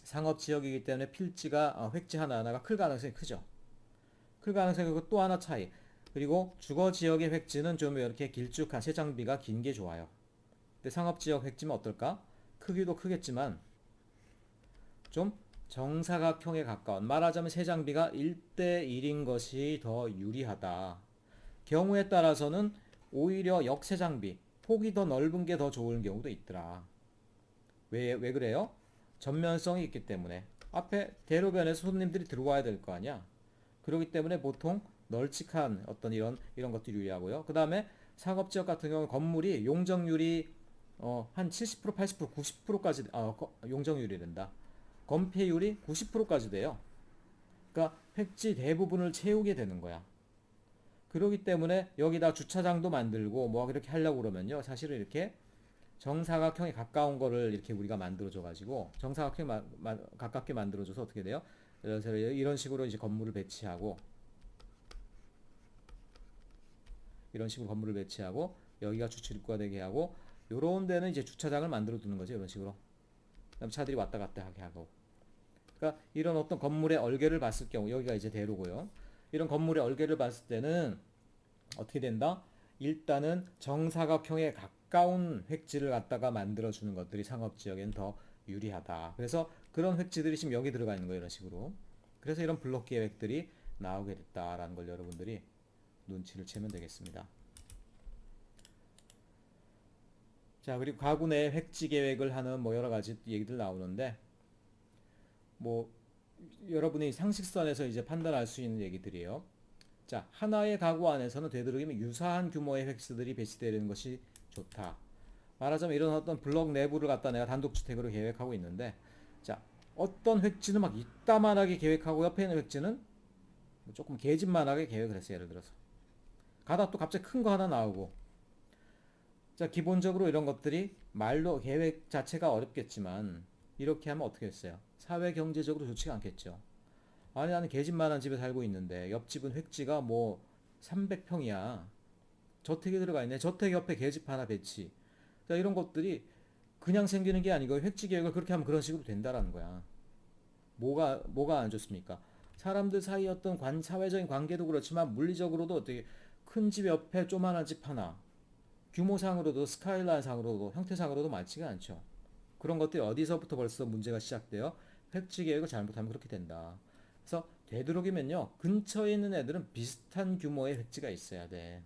상업 지역이기 때문에 필지가 획지 하나하나가 클 가능성이 크죠. 클 가능성이 크고 또 하나 차이. 그리고 주거 지역의 획지는 좀 이렇게 길쭉한 새 장비가 긴 게 좋아요. 근데 상업 지역 획지면 어떨까? 크기도 크겠지만 좀 정사각형에 가까운, 말하자면 새 장비가 1대1인 것이 더 유리하다. 경우에 따라서는 오히려 역세 장비, 폭이 더 넓은 게 더 좋은 경우도 있더라. 왜 그래요? 전면성이 있기 때문에. 앞에 대로변에서 손님들이 들어와야 될 거 아니야. 그렇기 때문에 보통 널찍한 어떤 이런 것들이 유리하고요. 그 다음에 상업지역 같은 경우는 건물이 용적률이 한 70%, 80%, 90%까지 용적률이 된다. 건폐율이 90%까지 돼요. 그러니까 획지 대부분을 채우게 되는 거야. 그렇기 때문에 여기다 주차장도 만들고 뭐 그렇게 하려고 그러면요. 사실은 이렇게 정사각형에 가까운 거를 이렇게 우리가 만들어줘 가지고 정사각형에 가깝게 만들어줘서 어떻게 돼요? 그래서 이런 식으로 이제 건물을 배치하고 여기가 주출입구가 되게 하고 요런 데는 이제 주차장을 만들어 두는 거죠. 이런 식으로. 그럼 차들이 왔다 갔다 하게 하고. 그러니까 이런 어떤 건물의 얼개를 봤을 경우 여기가 이제 대로고요. 이런 건물의 얼개를 봤을 때는 어떻게 된다? 일단은 정사각형에 가까운 획지를 갖다가 만들어 주는 것들이 상업 지역엔 더 유리하다. 그래서 그런 획지들이 지금 여기 들어가 있는 거예요. 이런 식으로. 그래서 이런 블록 계획들이 나오게 됐다라는 걸 여러분들이 눈치를 채면 되겠습니다. 자, 그리고 가구 내 획지 계획을 하는 뭐 여러 가지 얘기들 나오는데 뭐 여러분이 상식선에서 이제 판단할 수 있는 얘기들이에요. 자, 하나의 가구 안에서는 되도록이면 유사한 규모의 획지들이 배치되는 것이 좋다. 말하자면 이런 어떤 블록 내부를 갖다 내가 단독주택으로 계획하고 있는데, 자, 어떤 획지는 막 이따만하게 계획하고 옆에 있는 획지는 조금 계집만하게 계획을 했어요. 예를 들어서 가다 또 갑자기 큰 거 하나 나오고. 자, 기본적으로 이런 것들이 말로 계획 자체가 어렵겠지만 이렇게 하면 어떻게 했어요? 사회 경제적으로 좋지가 않겠죠. 아니 나는 계집만한 집에 살고 있는데 옆집은 획지가 뭐 300평이야. 저택이 들어가 있네. 저택 옆에 계집 하나 배치. 자, 이런 것들이 그냥 생기는 게 아니고 획지 계획을 그렇게 하면 그런 식으로 된다라는 거야. 뭐가 안 좋습니까? 사람들 사이 어떤 사회적인 관계도 그렇지만 물리적으로도 어떻게 큰 집 옆에 조만한 집 하나 규모상으로도 스카일라인 상으로도 형태상으로도 많지가 않죠. 그런 것들이 어디서부터 벌써 문제가 시작돼요? 획지 계획을 잘못하면 그렇게 된다. 그래서 되도록이면요 근처에 있는 애들은 비슷한 규모의 획지가 있어야 돼.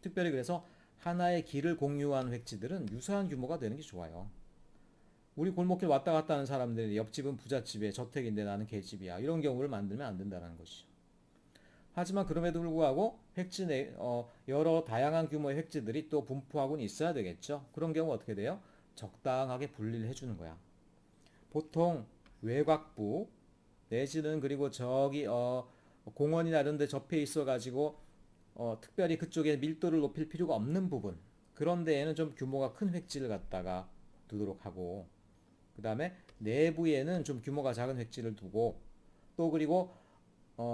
특별히 그래서 하나의 길을 공유한 획지들은 유사한 규모가 되는 게 좋아요. 우리 골목길 왔다 갔다 하는 사람들이 옆집은 부잣집에 저택인데 나는 개집이야. 이런 경우를 만들면 안 된다는 것이죠. 하지만 그럼에도 불구하고 획지 여러 다양한 규모의 획지들이 또 분포하고는 있어야 되겠죠. 그런 경우 어떻게 돼요? 적당하게 분리를 해주는 거야. 보통 외곽부 내지는 그리고 저기 공원이나 이런 데 접해 있어 가지고 특별히 그쪽에 밀도를 높일 필요가 없는 부분 그런 데에는 좀 규모가 큰 획지를 갖다가 두도록 하고 그 다음에 내부에는 좀 규모가 작은 획지를 두고 또 그리고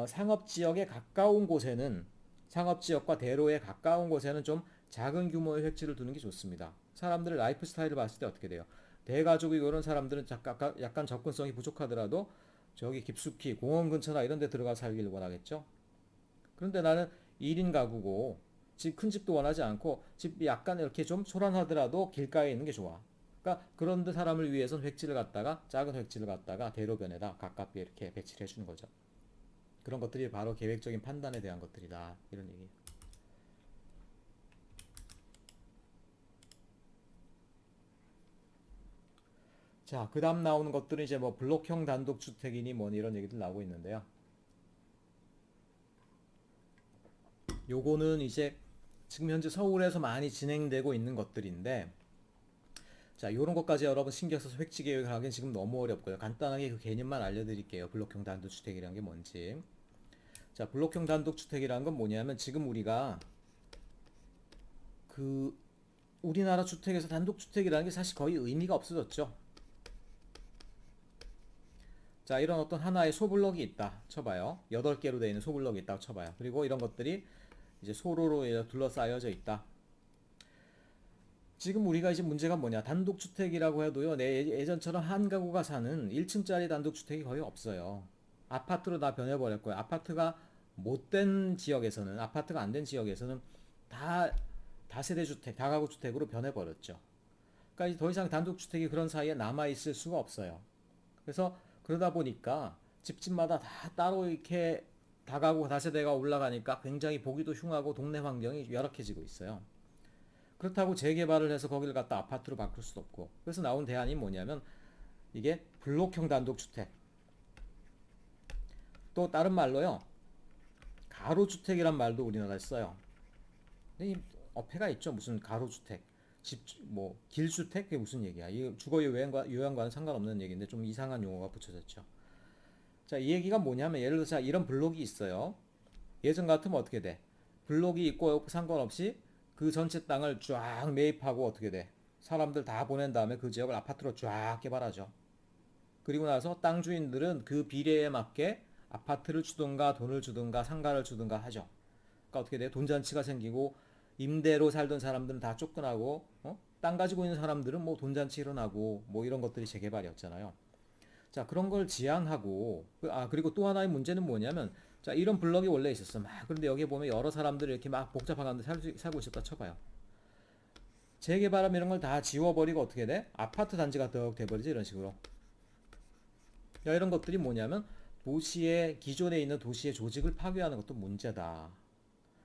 상업지역에 가까운 곳에는 상업지역과 대로에 가까운 곳에는 좀 작은 규모의 획지를 두는 게 좋습니다. 사람들의 라이프 스타일을 봤을 때 어떻게 돼요? 대가족이 이런 사람들은 약간 접근성이 부족하더라도 저기 깊숙이 공원 근처나 이런 데 들어가 살기를 원하겠죠? 그런데 나는 1인 가구고 집 큰 집도 원하지 않고 집 약간 이렇게 좀 소란하더라도 길가에 있는 게 좋아. 그러니까 그런데 사람을 위해서는 획지를 갖다가 작은 획지를 갖다가 대로변에다 가깝게 이렇게 배치를 해주는 거죠. 그런 것들이 바로 계획적인 판단에 대한 것들이다. 이런 얘기. 자, 그 다음 나오는 것들은 이제 뭐 블록형 단독주택이니 뭐니 이런 얘기들 나오고 있는데요. 요거는 이제 지금 현재 서울에서 많이 진행되고 있는 것들인데 자, 요런 것까지 여러분 신경 써서 획지 계획을 하기엔 지금 너무 어렵고요. 간단하게 그 개념만 알려드릴게요. 블록형 단독주택이라는 게 뭔지. 자, 블록형 단독주택이라는 건 뭐냐면 지금 우리가 그 우리나라 주택에서 단독주택이라는 게 사실 거의 의미가 없어졌죠. 자, 이런 어떤 하나의 소블럭이 있다 쳐봐요. 8개로 되어 있는 소블럭이 있다고 쳐봐요. 그리고 이런 것들이 이제 소로로 둘러싸여져 있다. 지금 우리가 이제 문제가 뭐냐? 단독주택이라고 해도요, 내 예전처럼 한 가구가 사는 1층짜리 단독주택이 거의 없어요. 아파트로 다 변해버렸고요. 아파트가 못된 지역에서는, 아파트가 안 된 지역에서는 다 다세대 주택, 다가구 주택으로 변해버렸죠. 그러니까 더 이상 단독주택이 그런 사이에 남아있을 수가 없어요. 그래서 그러다 보니까 집집마다 다 따로 이렇게 다가구 다세대가 올라가니까 굉장히 보기도 흉하고 동네 환경이 열악해지고 있어요. 그렇다고 재개발을 해서 거기를 갖다 아파트로 바꿀 수도 없고 그래서 나온 대안이 뭐냐면 이게 블록형 단독주택 또 다른 말로요 가로주택이란 말도 우리나라에 써요. 근데 이 어폐가 있죠. 무슨 가로주택 집 뭐 길주택 그게 무슨 얘기야. 이 주거 요양과는 상관없는 얘기인데 좀 이상한 용어가 붙여졌죠. 자, 이 얘기가 뭐냐면 예를 들어서 이런 블록이 있어요. 예전 같으면 어떻게 돼? 블록이 있고 상관없이 그 전체 땅을 쫙 매입하고 어떻게 돼? 사람들 다 보낸 다음에 그 지역을 아파트로 쫙 개발하죠. 그리고 나서 땅 주인들은 그 비례에 맞게 아파트를 주든가 돈을 주든가 상가를 주든가 하죠. 그러니까 어떻게 돼? 돈잔치가 생기고 임대로 살던 사람들은 다 쫓겨나고 땅 가지고 있는 사람들은 뭐 돈잔치 일어나고 뭐 이런 것들이 재개발이었잖아요. 자, 그런 걸 지향하고, 그리고 또 하나의 문제는 뭐냐면, 자, 이런 블럭이 원래 있었어. 그런데 여기 보면 여러 사람들이 이렇게 막 복잡한 가운데 살고 있었다 쳐봐요. 재개발하면 이런 걸 다 지워버리고 어떻게 돼? 아파트 단지가 더 돼버리지, 이런 식으로. 야, 이런 것들이 뭐냐면, 기존에 있는 도시의 조직을 파괴하는 것도 문제다.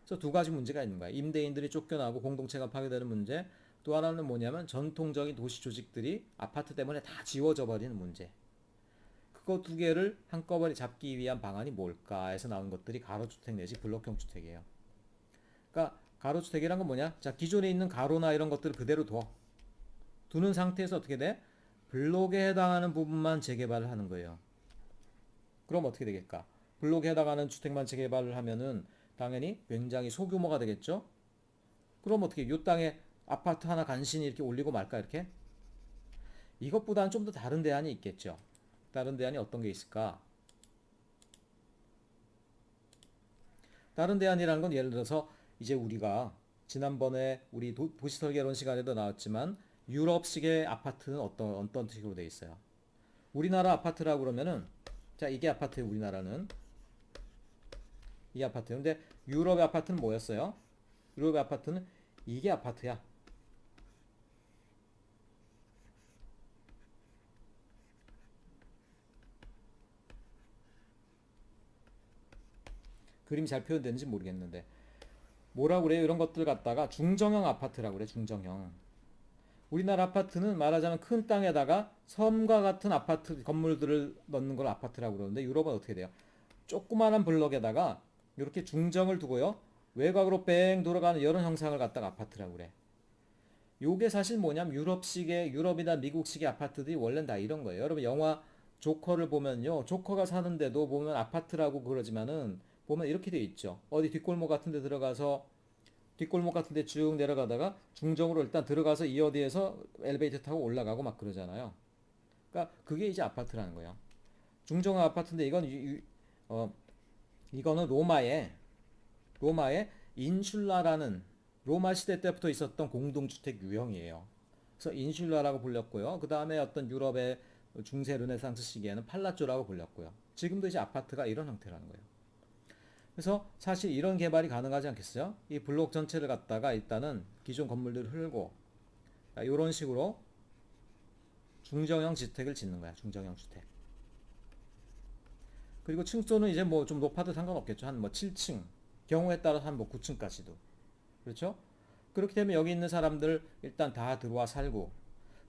그래서 두 가지 문제가 있는 거야. 임대인들이 쫓겨나고 공동체가 파괴되는 문제. 또 하나는 뭐냐면 전통적인 도시 조직들이 아파트 때문에 다 지워져 버리는 문제. 그거 두 개를 한꺼번에 잡기 위한 방안이 뭘까 해서 나온 것들이 가로주택 내지 블록형 주택이에요. 그러니까 가로주택이란 건 뭐냐? 자, 기존에 있는 가로나 이런 것들을 그대로 두는 상태에서 어떻게 돼? 블록에 해당하는 부분만 재개발을 하는 거예요. 그럼 어떻게 되겠까? 블록에 해당하는 주택만 재개발을 하면은 당연히 굉장히 소규모가 되겠죠? 그럼 어떻게 이 땅에 아파트 하나 간신히 이렇게 올리고 말까 이렇게? 이것보다는 좀 더 다른 대안이 있겠죠. 다른 대안이 어떤 게 있을까? 다른 대안이라는 건 예를 들어서 이제 우리가 지난번에 우리 도시 설계론 시간에도 나왔지만 유럽식의 아파트는 어떤 식으로 돼 있어요? 우리나라 아파트라고 그러면은 자, 이게 아파트예요. 우리나라는 이 아파트. 근데 유럽의 아파트는 뭐였어요? 유럽의 아파트는 이게 아파트야. 그림이 잘 표현되는지 모르겠는데 뭐라고 그래요? 이런 것들 갖다가 중정형 아파트라고 그래. 중정형. 우리나라 아파트는 말하자면 큰 땅에다가 섬과 같은 아파트 건물들을 넣는 걸 아파트라고 그러는데 유럽은 어떻게 돼요? 조그마한 블럭에다가 이렇게 중정을 두고요. 외곽으로 뺑 돌아가는 이런 형상을 갖다가 아파트라고 그래. 요게 사실 뭐냐면 유럽이나 미국식의 아파트들이 원래는 다 이런 거예요. 여러분 영화 조커를 보면요. 조커가 사는데도 보면 아파트라고 그러지만은 보면 이렇게 돼 있죠. 어디 뒷골목 같은 데 들어가서 뒷골목 같은 데 쭉 내려가다가 중정으로 일단 들어가서 이 어디에서 엘리베이터 타고 올라가고 막 그러잖아요. 그러니까 그게 이제 아파트라는 거예요. 중정 아파트인데 어, 이거는 로마의 인슐라라는 로마 시대 때부터 있었던 공동주택 유형이에요. 그래서 인슐라라고 불렸고요. 그 다음에 어떤 유럽의 중세 르네상스 시기에는 팔라쪼라고 불렸고요. 지금도 이제 아파트가 이런 형태라는 거예요. 그래서 사실 이런 개발이 가능하지 않겠어요? 이 블록 전체를 갖다가 일단은 기존 건물들을 흐르고 이런 식으로 중정형 주택을 짓는 거야. 중정형 주택. 그리고 층수는 이제 뭐 좀 높아도 상관없겠죠. 한 뭐 7층, 경우에 따라서 한 뭐 9층까지도. 그렇죠? 그렇게 되면 여기 있는 사람들 일단 다 들어와 살고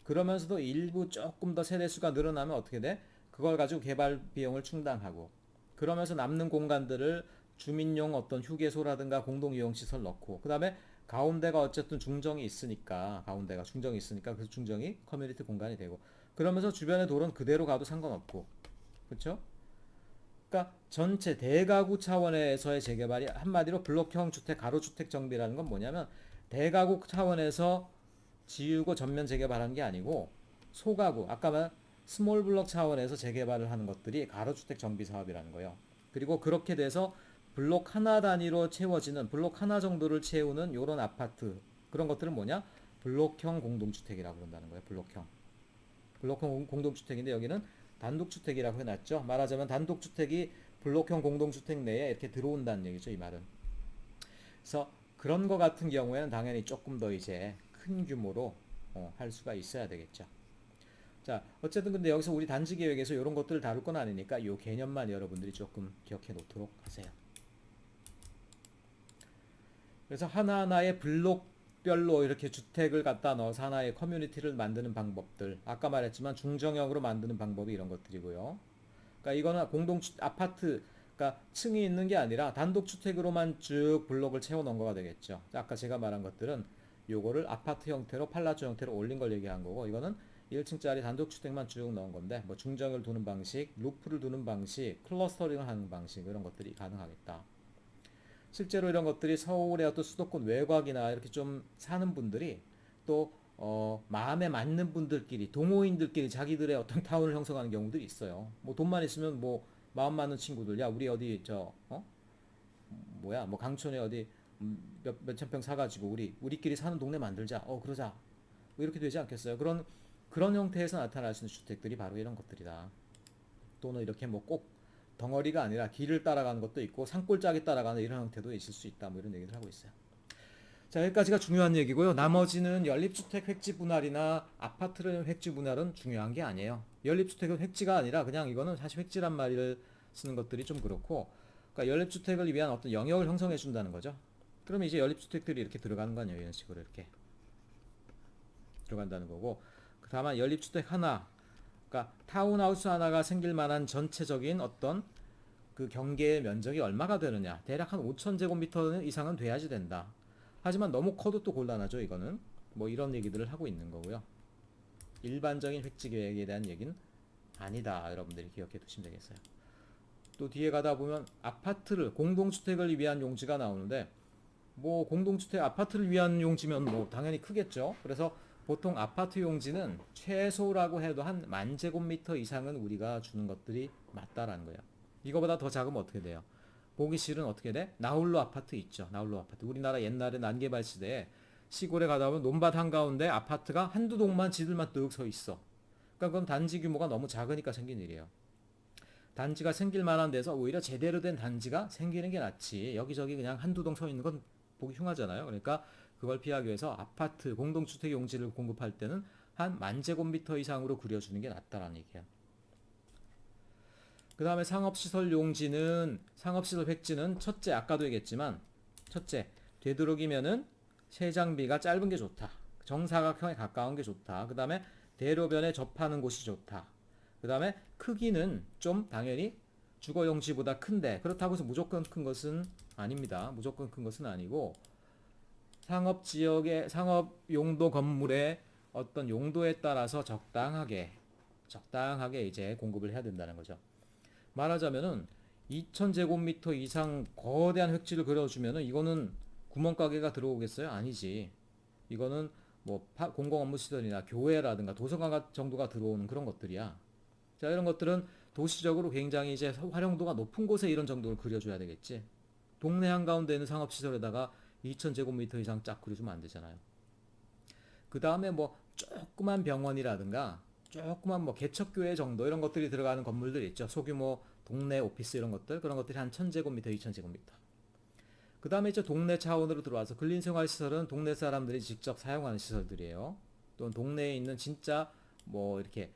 그러면서도 일부 조금 더 세대수가 늘어나면 어떻게 돼? 그걸 가지고 개발 비용을 충당하고 그러면서 남는 공간들을 주민용 어떤 휴게소라든가 공동이용시설 넣고 그 다음에 가운데가 어쨌든 중정이 있으니까 그 중정이 커뮤니티 공간이 되고 그러면서 주변의 도로는 그대로 가도 상관없고 그렇죠? 그러니까 전체 대가구 차원에서의 재개발이 한마디로 블록형 주택, 가로주택 정비라는 건 뭐냐면 대가구 차원에서 지우고 전면 재개발하는 게 아니고 소가구, 아까 말한 스몰 블록 차원에서 재개발을 하는 것들이 가로주택 정비 사업이라는 거예요. 그리고 그렇게 돼서 블록 하나 단위로 채워지는 블록 하나 정도를 채우는 이런 아파트 그런 것들은 뭐냐? 블록형 공동주택이라고 그런다는 거예요. 블록형 공동주택인데 여기는 단독주택이라고 해놨죠. 말하자면 단독주택이 블록형 공동주택 내에 이렇게 들어온다는 얘기죠. 이 말은. 그래서 그런 거 같은 경우에는 당연히 조금 더 이제 큰 규모로 할 수가 있어야 되겠죠. 자, 어쨌든 근데 여기서 우리 단지 계획에서 이런 것들을 다룰 건 아니니까 이 개념만 여러분들이 조금 기억해 놓도록 하세요. 그래서 하나하나의 블록별로 이렇게 주택을 갖다 넣어서 하나의 커뮤니티를 만드는 방법들. 아까 말했지만 중정형으로 만드는 방법이 이런 것들이고요. 그러니까 이거는 아파트, 그러니까 층이 있는 게 아니라 단독주택으로만 쭉 블록을 채워 넣은 거가 되겠죠. 아까 제가 말한 것들은 요거를 아파트 형태로 팔라조 형태로 올린 걸 얘기한 거고 이거는 1층짜리 단독주택만 쭉 넣은 건데 뭐 중정을 두는 방식, 루프를 두는 방식, 클러스터링을 하는 방식 이런 것들이 가능하겠다. 실제로 이런 것들이 서울의 어떤 수도권 외곽이나 이렇게 좀 사는 분들이 또 마음에 맞는 분들끼리 동호인들끼리 자기들의 어떤 타운을 형성하는 경우들이 있어요. 뭐 돈만 있으면 뭐 마음 맞는 친구들 야 우리 어디 뭐야 뭐 강촌에 어디 몇천 평 사가지고 우리끼리 사는 동네 만들자. 그러자. 뭐 이렇게 되지 않겠어요? 그런 형태에서 나타날 수 있는 주택들이 바로 이런 것들이다. 또는 이렇게 뭐 꼭 덩어리가 아니라 길을 따라가는 것도 있고 산골짜기 따라가는 이런 형태도 있을 수 있다. 뭐 이런 얘기를 하고 있어요. 자, 여기까지가 중요한 얘기고요. 나머지는 연립주택 획지 분할이나 아파트를 획지 분할은 중요한 게 아니에요. 연립주택은 획지가 아니라 그냥 이거는 사실 획지란 말을 쓰는 것들이 좀 그렇고, 그러니까 연립주택을 위한 어떤 영역을 형성해 준다는 거죠. 그러면 이제 연립주택들이 이렇게 들어가는 거 아니에요. 이런 식으로 이렇게 들어간다는 거고. 다만 연립주택 하나, 그러니까 타운하우스 하나가 생길 만한 전체적인 어떤 그 경계의 면적이 얼마가 되느냐. 대략 한 5,000제곱미터 이상은 돼야지 된다. 하지만 너무 커도 또 곤란하죠. 이거는 뭐 이런 얘기들을 하고 있는 거고요. 일반적인 획지 계획에 대한 얘기는 아니다. 여러분들이 기억해 두시면 되겠어요. 또 뒤에 가다 보면 아파트를 공동주택을 위한 용지가 나오는데, 뭐 공동주택 아파트를 위한 용지면 뭐 당연히 크겠죠. 그래서 보통 아파트 용지는 최소라고 해도 한 10,000제곱미터 이상은 우리가 주는 것들이 맞다라는 거예요. 이거보다 더 작으면 어떻게 돼요? 보기 싫은 어떻게 돼? 나홀로 아파트 있죠. 나홀로 아파트. 우리나라 옛날에 난개발 시대에 시골에 가다 보면 논밭 한가운데 아파트가 한두 동만 지들만 뜩 서 있어. 그러니까 그건 단지 규모가 너무 작으니까 생긴 일이에요. 단지가 생길 만한 데서 오히려 제대로 된 단지가 생기는 게 낫지. 여기저기 그냥 한두 동 서 있는 건 보기 흉하잖아요. 그러니까 그걸 피하기 위해서 아파트, 공동주택 용지를 공급할 때는 한 10,000제곱미터 이상으로 그려주는 게 낫다라는 얘기야. 그 다음에 상업시설 용지는, 상업시설 획지는 첫째, 아까도 얘기했지만, 첫째, 되도록이면은 세장비가 짧은 게 좋다. 정사각형에 가까운 게 좋다. 그 다음에 대로변에 접하는 곳이 좋다. 그 다음에 크기는 좀 당연히 주거용지보다 큰데, 그렇다고 해서 무조건 큰 것은 아닙니다. 무조건 큰 것은 아니고, 상업지역의 상업용도 건물의 어떤 용도에 따라서 적당하게 이제 공급을 해야 된다는 거죠. 말하자면은 2,000제곱미터 이상 거대한 획지를 그려주면은 이거는 구멍가게가 들어오겠어요? 아니지. 이거는 뭐 공공업무시설이나 교회라든가 도서관 정도가 들어오는 그런 것들이야. 자, 이런 것들은 도시적으로 굉장히 이제 활용도가 높은 곳에 이런 정도를 그려줘야 되겠지. 동네 한가운데 있는 상업시설에다가 2,000제곱미터 이상 쫙 그려주면 안 되잖아요. 그 다음에 뭐 조그만 병원이라든가 조그만 뭐 개척교회 정도 이런 것들이 들어가는 건물들이 있죠. 소규모 동네 오피스 이런 것들, 그런 것들이 한 1,000제곱미터, 2,000제곱미터. 그 다음에 이제 동네 차원으로 들어와서 근린생활시설은 동네 사람들이 직접 사용하는 시설들이에요. 또는 동네에 있는 진짜 뭐 이렇게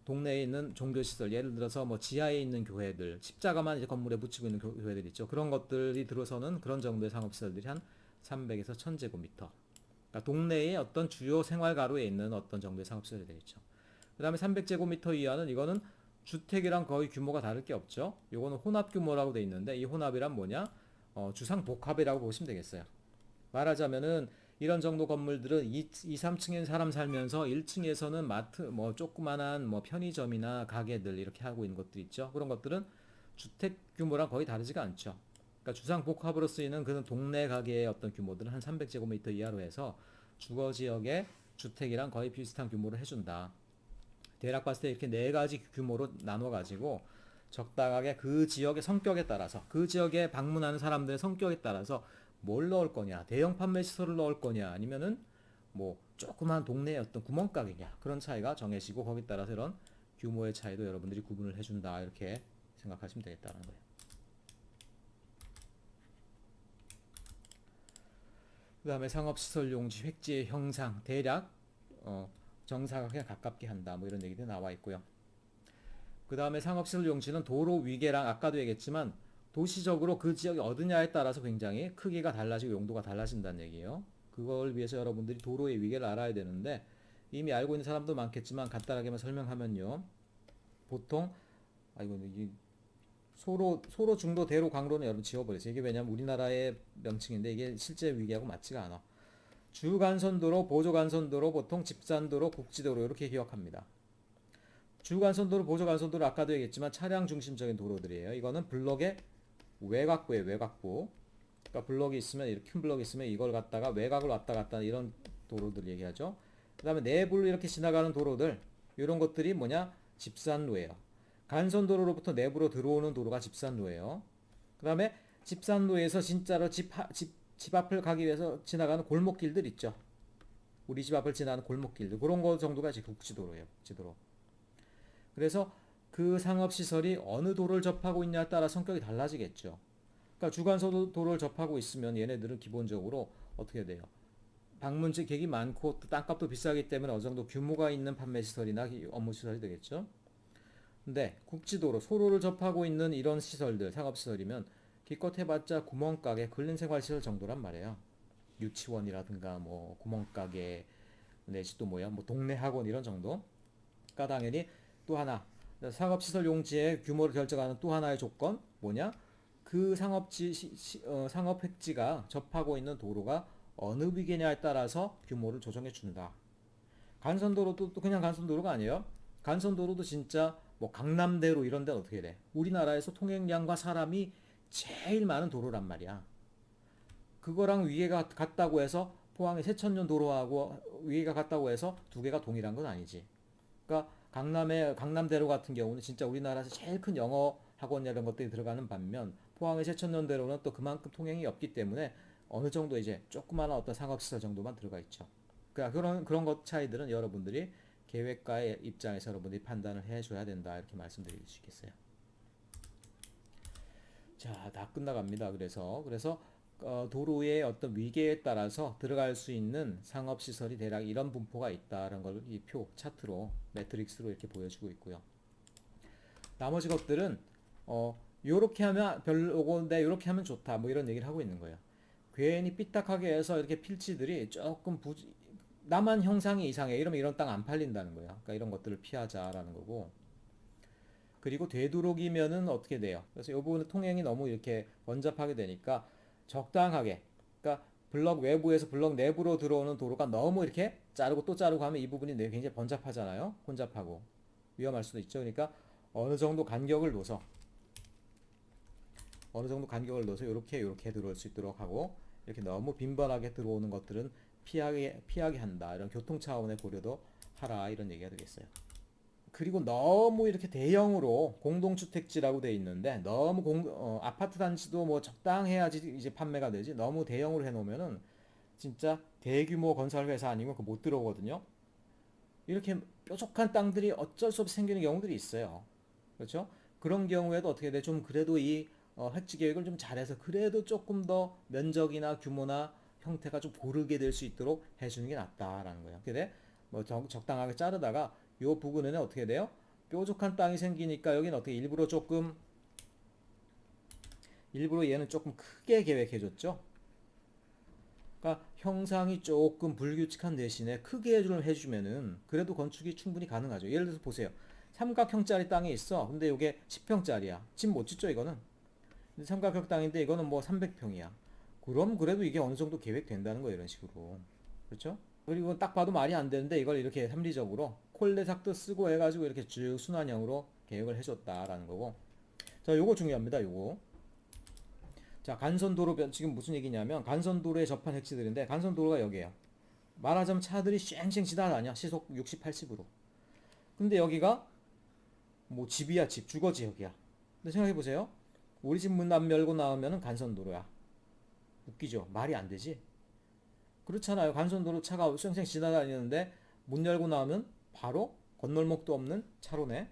동네에 있는 종교시설, 예를 들어서 뭐 지하에 있는 교회들, 십자가만 이제 건물에 붙이고 있는 교회들 있죠. 그런 것들이 들어서는 그런 정도의 상업시설들이 한 300에서 1,000제곱미터. 그러니까 동네의 어떤 주요 생활가로에 있는 어떤 정도의 상업시설이 되겠죠. 그 다음에 300제곱미터 이하는 이거는 주택이랑 거의 규모가 다를 게 없죠. 요거는 혼합 규모라고 돼 있는데, 이 혼합이란 뭐냐? 주상복합이라고 보시면 되겠어요. 말하자면은 이런 정도 건물들은 2, 3층에 사람 살면서 1층에서는 마트, 뭐 조그만한 뭐 편의점이나 가게들 이렇게 하고 있는 것들 있죠. 그런 것들은 주택 규모랑 거의 다르지가 않죠. 그러니까 주상복합으로 쓰이는 그런 동네 가게의 어떤 규모들은 한 300제곱미터 이하로 해서 주거 지역의 주택이랑 거의 비슷한 규모를 해준다. 대략 봤을 때 이렇게 네 가지 규모로 나눠가지고 적당하게 그 지역의 성격에 따라서, 그 지역에 방문하는 사람들의 성격에 따라서 뭘 넣을 거냐, 대형 판매 시설을 넣을 거냐, 아니면은 뭐 조그만 동네의 어떤 구멍가게냐, 그런 차이가 정해지고 거기에 따라서 이런 규모의 차이도 여러분들이 구분을 해준다, 이렇게 생각하시면 되겠다는 거예요. 그 다음에 상업시설 용지 획지의 형상 대략 정사각형에 가깝게 한다, 뭐 이런 얘기도 나와 있고요. 그 다음에 상업시설 용지는 도로 위계랑 아까도 얘기했지만 도시적으로 그 지역이 어디냐에 따라서 굉장히 크기가 달라지고 용도가 달라진다는 얘기예요. 그걸 위해서 여러분들이 도로의 위계를 알아야 되는데, 이미 알고 있는 사람도 많겠지만 간단하게만 설명하면요. 보통 이 소로 중도 대로 강로는 여러분 지워버리세요. 이게 왜냐면 우리나라의 명칭인데 이게 실제 위계하고 맞지가 않아. 주간선도로, 보조간선도로, 보통 집산도로, 국지도로 이렇게 기억합니다. 주간선도로, 보조간선도로 아까도 얘기했지만 차량 중심적인 도로들이에요. 이거는 블럭의 외곽부예요. 외곽부. 그러니까 블럭이 있으면, 이렇게 큰 블럭이 있으면 이걸 갖다가 외곽을 왔다 갔다 이런 도로들 얘기하죠. 그 다음에 내부로 이렇게 지나가는 도로들, 이런 것들이 뭐냐? 집산로예요. 간선도로로부터 내부로 들어오는 도로가 집산로예요. 그 다음에 집산로에서 진짜로 집 앞을 가기 위해서 지나가는 골목길들 있죠. 우리 집 앞을 지나는 골목길들 그런 거 정도가 이제 국지도로예요. 국지도로. 그래서 그 상업시설이 어느 도로를 접하고 있냐에 따라 성격이 달라지겠죠. 그러니까 주간선 도로를 접하고 있으면 얘네들은 기본적으로 어떻게 돼요? 방문객이 많고 또 땅값도 비싸기 때문에 어느 정도 규모가 있는 판매시설이나 업무시설이 되겠죠. 근데 국지도로 소로를 접하고 있는 이런 시설들 상업시설이면 기껏 해봤자 구멍가게 근린생활시설 정도란 말이에요. 유치원이라든가 뭐 구멍가게 내지 또 뭐야 뭐 동네 학원 이런 정도. 그러니까 당연히 또 하나 상업시설 용지의 규모를 결정하는 또 하나의 조건 뭐냐? 그 상업 획지가 접하고 있는 도로가 어느 위계냐에 따라서 규모를 조정해 준다. 간선도로도 또 그냥 간선도로가 아니에요. 간선도로도 진짜 뭐 강남대로 이런 데는 어떻게 돼? 우리나라에서 통행량과 사람이 제일 많은 도로란 말이야. 그거랑 위계가 같다고 해서 포항의 새천년 도로하고 위계가 같다고 해서 두 개가 동일한 건 아니지. 그러니까 강남의 강남대로 같은 경우는 진짜 우리나라에서 제일 큰 영어 학원 이런 것들이 들어가는 반면 포항의 새천년대로는 또 그만큼 통행이 없기 때문에 어느 정도 이제 조그마한 어떤 상업시설 정도만 들어가 있죠. 그러니까 그런 것 차이들은 여러분들이 계획가의 입장에서 여러분들이 판단을 해줘야 된다 이렇게 말씀드릴 수 있겠어요. 자, 다 끝나갑니다. 그래서 도로의 어떤 위계에 따라서 들어갈 수 있는 상업시설이 대략 이런 분포가 있다는 걸 이 표 차트로 매트릭스로 이렇게 보여주고 있고요. 나머지 것들은 요렇게 하면 별로고인데 요렇게 하면 좋다 뭐 이런 얘기를 하고 있는 거예요. 괜히 삐딱하게 해서 이렇게 필지들이 조금 나만 형상이 이상해 이러면 이런 땅 안 팔린다는 거야. 그러니까 이런 것들을 피하자라는 거고. 그리고 되도록이면은 어떻게 돼요? 그래서 이 부분은 통행이 너무 이렇게 번잡하게 되니까 적당하게, 그러니까 블럭 외부에서 블럭 내부로 들어오는 도로가 너무 이렇게 자르고 또 자르고 하면 이 부분이 굉장히 번잡하잖아요. 혼잡하고 위험할 수도 있죠. 그러니까 어느 정도 간격을 둬서 이렇게 들어올 수 있도록 하고 이렇게 너무 빈번하게 들어오는 것들은 피하게 한다. 이런 교통 차원의 고려도 하라 이런 얘기가 되겠어요. 그리고 너무 이렇게 대형으로 공동주택지라고 돼 있는데 너무 아파트 단지도 뭐 적당해야지 이제 판매가 되지 너무 대형으로 해놓으면은 진짜 대규모 건설 회사 아니면 그 못 들어오거든요. 이렇게 뾰족한 땅들이 어쩔 수 없이 생기는 경우들이 있어요. 그렇죠? 그런 경우에도 어떻게 돼? 좀 그래도 이 획지 계획을 좀 잘해서 그래도 조금 더 면적이나 규모나 형태가 좀 고르게 될 수 있도록 해주는 게 낫다라는 거예요. 어떻게 돼? 뭐 적당하게 자르다가 요 부근에는 어떻게 돼요? 뾰족한 땅이 생기니까 여기는 어떻게 일부러 얘는 조금 크게 계획해줬죠. 그러니까 형상이 조금 불규칙한 대신에 크게 해주면은 그래도 건축이 충분히 가능하죠. 예를 들어서 보세요. 삼각형짜리 땅이 있어. 근데 이게 10평짜리야. 집 못 짓죠 이거는. 근데 삼각형 땅인데 이거는 뭐 300평이야. 그럼 그래도 이게 어느 정도 계획된다는 거예요. 이런 식으로. 그렇죠? 그리고 딱 봐도 말이 안 되는데 이걸 이렇게 합리적으로 콜레삭도 쓰고 해가지고 이렇게 쭉 순환형으로 계획을 해줬다라는 거고. 자, 요거 중요합니다. 요거. 자, 간선도로 지금 무슨 얘기냐면 간선도로에 접한 획지들인데 간선도로가 여기에요. 말하자면 차들이 쌩쌩 지나다녀. 시속 60, 80으로. 근데 여기가 뭐 집이야 집 주거 지역이야. 근데 생각해 보세요. 우리 집 문 안 열고 나오면은 간선도로야. 웃기죠? 말이 안 되지? 그렇잖아요. 간선도로 차가 쌩쌩 지나다니는데 문 열고 나오면 바로 건널목도 없는 차로네.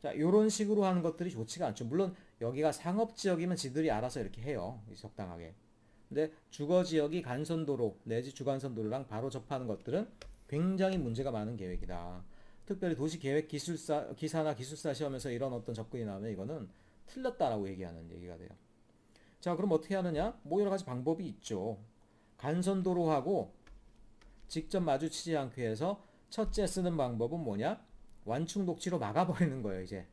자, 요런 식으로 하는 것들이 좋지가 않죠. 물론 여기가 상업지역이면 지들이 알아서 이렇게 해요. 적당하게. 근데 주거지역이 간선도로 내지 주간선도로랑 바로 접하는 것들은 굉장히 문제가 많은 계획이다. 특별히 기사나 기술사 시험에서 이런 어떤 접근이 나오면 이거는 틀렸다라고 얘기하는 얘기가 돼요. 자, 그럼 어떻게 하느냐? 뭐 여러 가지 방법이 있죠. 간선도로하고 직접 마주치지 않게 해서 첫째 쓰는 방법은 뭐냐? 완충 녹지로 막아버리는 거예요. 이제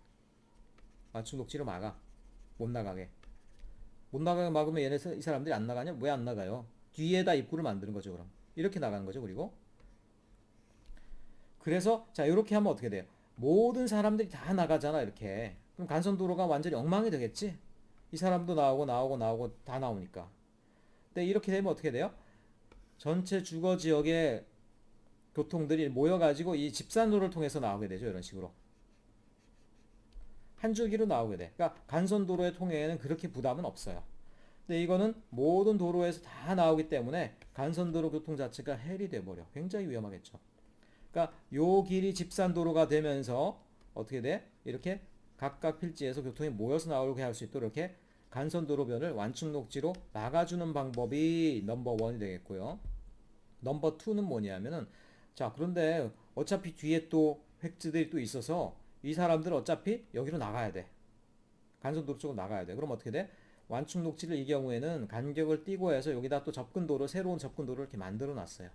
완충 녹지로 막아. 못 나가게. 못 나가게 막으면 이 사람들이 안 나가냐? 왜 안 나가요? 뒤에다 입구를 만드는 거죠. 그럼 이렇게 나가는 거죠. 그래서 자, 이렇게 하면 어떻게 돼요? 모든 사람들이 다 나가잖아. 이렇게. 그럼 간선도로가 완전히 엉망이 되겠지? 이 사람도 나오고 다 나오니까. 근데 이렇게 되면 어떻게 돼요? 전체 주거 지역의 교통들이 모여가지고 이 집산로를 통해서 나오게 되죠. 이런 식으로. 한 줄기로 나오게 돼. 그러니까 간선도로의 통행에는 그렇게 부담은 없어요. 근데 이거는 모든 도로에서 다 나오기 때문에 간선도로 교통 자체가 헬이 돼버려. 굉장히 위험하겠죠. 그러니까 요 길이 집산도로가 되면서 어떻게 돼? 이렇게 각각 필지에서 교통이 모여서 나오게 할 수 있도록 이렇게 간선도로변을 완충 녹지로 막아주는 방법이 넘버 원이 되겠고요. 넘버 투는 뭐냐면은, 자, 그런데 어차피 뒤에 또 획지들이 또 있어서 이 사람들은 어차피 여기로 나가야 돼. 간선도로 쪽으로 나가야 돼. 그럼 어떻게 돼? 완충 녹지를 이 경우에는 간격을 띄고 해서 여기다 또 접근도로, 새로운 접근도로를 이렇게 만들어 놨어요.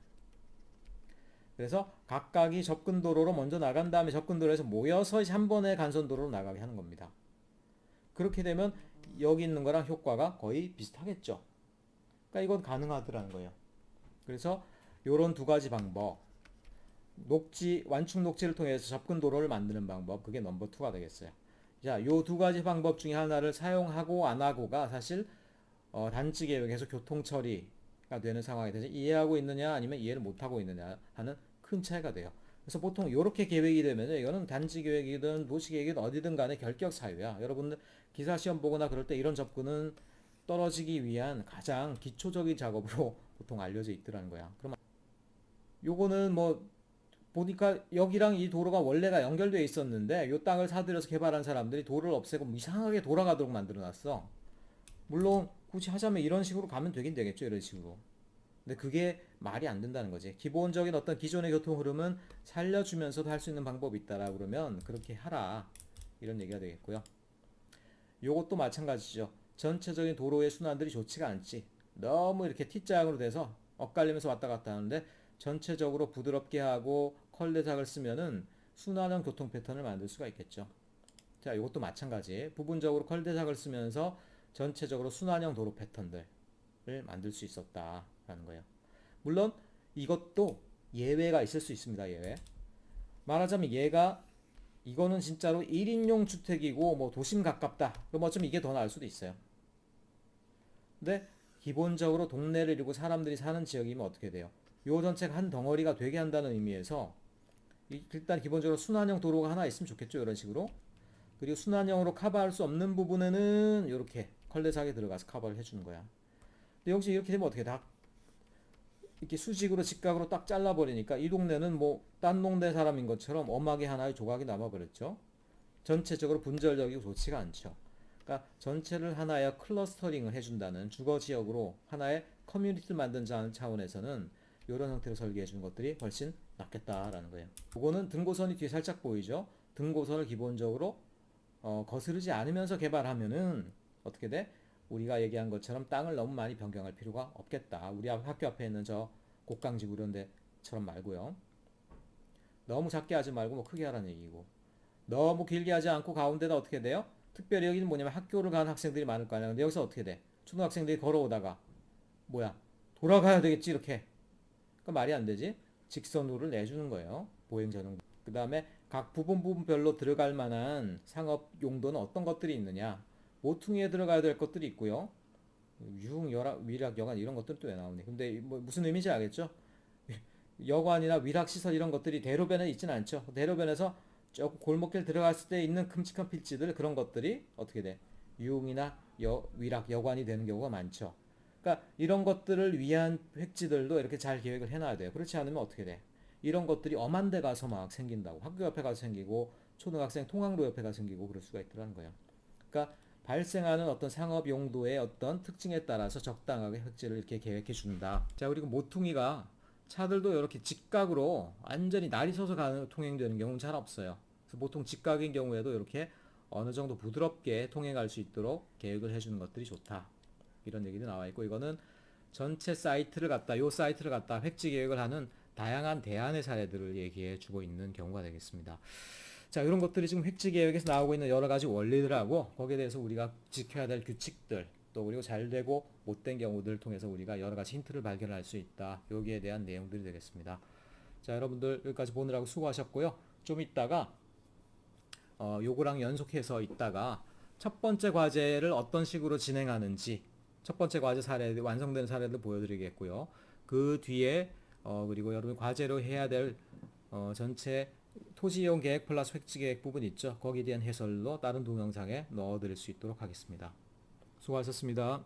그래서 각각이 접근도로로 먼저 나간 다음에 접근도로에서 모여서 한 번에 간선도로로 나가게 하는 겁니다. 그렇게 되면 여기 있는 거랑 효과가 거의 비슷하겠죠. 그러니까 이건 가능하더라는 거예요. 그래서 요런 두 가지 방법, 녹지 완충 녹지를 통해서 접근 도로를 만드는 방법, 그게 넘버 투가 되겠어요. 자, 요 두 가지 방법 중에 하나를 사용하고 안 하고가 사실 단지 계획에서 교통 처리가 되는 상황에 대해서 이해하고 있느냐 아니면 이해를 못 하고 있느냐 하는 큰 차이가 돼요. 그래서 보통 이렇게 계획이 되면 이거는 단지 계획이든 도시 계획이든 어디든 간에 결격 사유야. 여러분들 기사 시험 보거나 그럴 때 이런 접근은 떨어지기 위한 가장 기초적인 작업으로 보통 알려져 있더라는 거야. 그럼 요거는 뭐 보니까 여기랑 이 도로가 원래가 연결되어 있었는데 요 땅을 사들여서 개발한 사람들이 도로를 없애고 이상하게 돌아가도록 만들어 놨어. 물론 굳이 하자면 이런 식으로 가면 되긴 되겠죠. 이런 식으로. 근데 그게 말이 안 된다는 거지. 기본적인 어떤 기존의 교통 흐름은 살려주면서도 할 수 있는 방법이 있다라 그러면 그렇게 하라. 이런 얘기가 되겠고요. 요것도 마찬가지죠. 전체적인 도로의 순환들이 좋지가 않지. 너무 이렇게 T자형으로 돼서 엇갈리면서 왔다 갔다 하는데 전체적으로 부드럽게 하고 컬레삭을 쓰면은 순환형 교통 패턴을 만들 수가 있겠죠. 자, 이것도 마찬가지. 부분적으로 컬레삭을 쓰면서 전체적으로 순환형 도로 패턴들을 만들 수 있었다라는 거예요. 물론 이것도 예외가 있을 수 있습니다. 예외. 말하자면 얘가 이거는 진짜로 1인용 주택이고 뭐 도심 가깝다. 그럼 어쩌면 이게 더 나을 수도 있어요. 근데 기본적으로 동네를 이루고 사람들이 사는 지역이면 어떻게 돼요? 요 전체가 한 덩어리가 되게 한다는 의미에서 일단 기본적으로 순환형 도로가 하나 있으면 좋겠죠. 이런 식으로. 그리고 순환형으로 커버할 수 없는 부분에는 이렇게 컬레삭에 들어가서 커버를 해주는 거야. 근데 역시 이렇게 되면 어떻게 다 이렇게 수직으로 직각으로 딱 잘라버리니까 이 동네는 뭐 딴 동네 사람인 것처럼 엄하게 하나의 조각이 남아버렸죠. 전체적으로 분절력이 좋지가 않죠. 그러니까 전체를 하나의 클러스터링을 해준다는 주거 지역으로 하나의 커뮤니티를 만든다는 차원에서는 이런 형태로 설계해 주는 것들이 훨씬 낫겠다라는 거예요. 이거는 등고선이 뒤에 살짝 보이죠. 등고선을 기본적으로 거스르지 않으면서 개발하면은 어떻게 돼? 우리가 얘기한 것처럼 땅을 너무 많이 변경할 필요가 없겠다. 우리 학교 앞에 있는 저 곡강지구 이런 데처럼 말고요. 너무 작게 하지 말고 뭐 크게 하라는 얘기고. 너무 길게 하지 않고 가운데다 어떻게 돼요? 특별히 여기는 뭐냐면 학교를 가는 학생들이 많을 거 아니야. 근데 여기서 어떻게 돼? 초등학생들이 걸어오다가 뭐야? 돌아가야 되겠지 이렇게. 그 말이 안 되지? 직선으로를 내주는 거예요. 보행 전용. 그 다음에 각 부분별로 들어갈 만한 상업 용도는 어떤 것들이 있느냐? 모퉁이에 들어가야 될 것들이 있고요. 유흥, 열악, 위락, 여관 이런 것들은 또 왜 나오니? 근데 뭐 무슨 의미인지 알겠죠? 여관이나 위락시설 이런 것들이 대로변에 있지는 않죠. 대로변에서 조금 골목길 들어갔을 때 있는 큼직한 필지들 그런 것들이 어떻게 돼? 유흥이나 위락, 여관이 되는 경우가 많죠. 그러니까 이런 것들을 위한 획지들도 이렇게 잘 계획을 해놔야 돼요. 그렇지 않으면 어떻게 돼? 이런 것들이 엄한 데 가서 막 생긴다고. 학교 옆에 가서 생기고 초등학생 통학로 옆에 가서 생기고 그럴 수가 있더라는 거예요. 그러니까 발생하는 어떤 상업 용도의 어떤 특징에 따라서 적당하게 획지를 이렇게 계획해 준다. 자, 그리고 모퉁이가 차들도 이렇게 직각으로 완전히 날이 서서 가는 통행되는 경우는 잘 없어요. 그래서 보통 직각인 경우에도 이렇게 어느 정도 부드럽게 통행할 수 있도록 계획을 해주는 것들이 좋다. 이런 얘기도 나와 있고 이거는 전체 사이트를 갖다 요 사이트를 갖다 획지 계획을 하는 다양한 대안의 사례들을 얘기해 주고 있는 경우가 되겠습니다. 자, 이런 것들이 지금 획지 계획에서 나오고 있는 여러 가지 원리들하고 거기에 대해서 우리가 지켜야 될 규칙들 또 그리고 잘 되고 못된 경우들을 통해서 우리가 여러 가지 힌트를 발견할 수 있다. 여기에 대한 내용들이 되겠습니다. 자, 여러분들 여기까지 보느라고 수고하셨고요. 좀 이따가 요거랑 연속해서 있다가 첫 번째 과제를 어떤 식으로 진행하는지 첫 번째 과제 사례 완성된 사례를 보여드리겠고요. 그 뒤에 그리고 여러분 과제로 해야 될 전체 토지이용 계획 플러스 획지 계획 부분 있죠. 거기에 대한 해설로 다른 동영상에 넣어드릴 수 있도록 하겠습니다. 수고하셨습니다.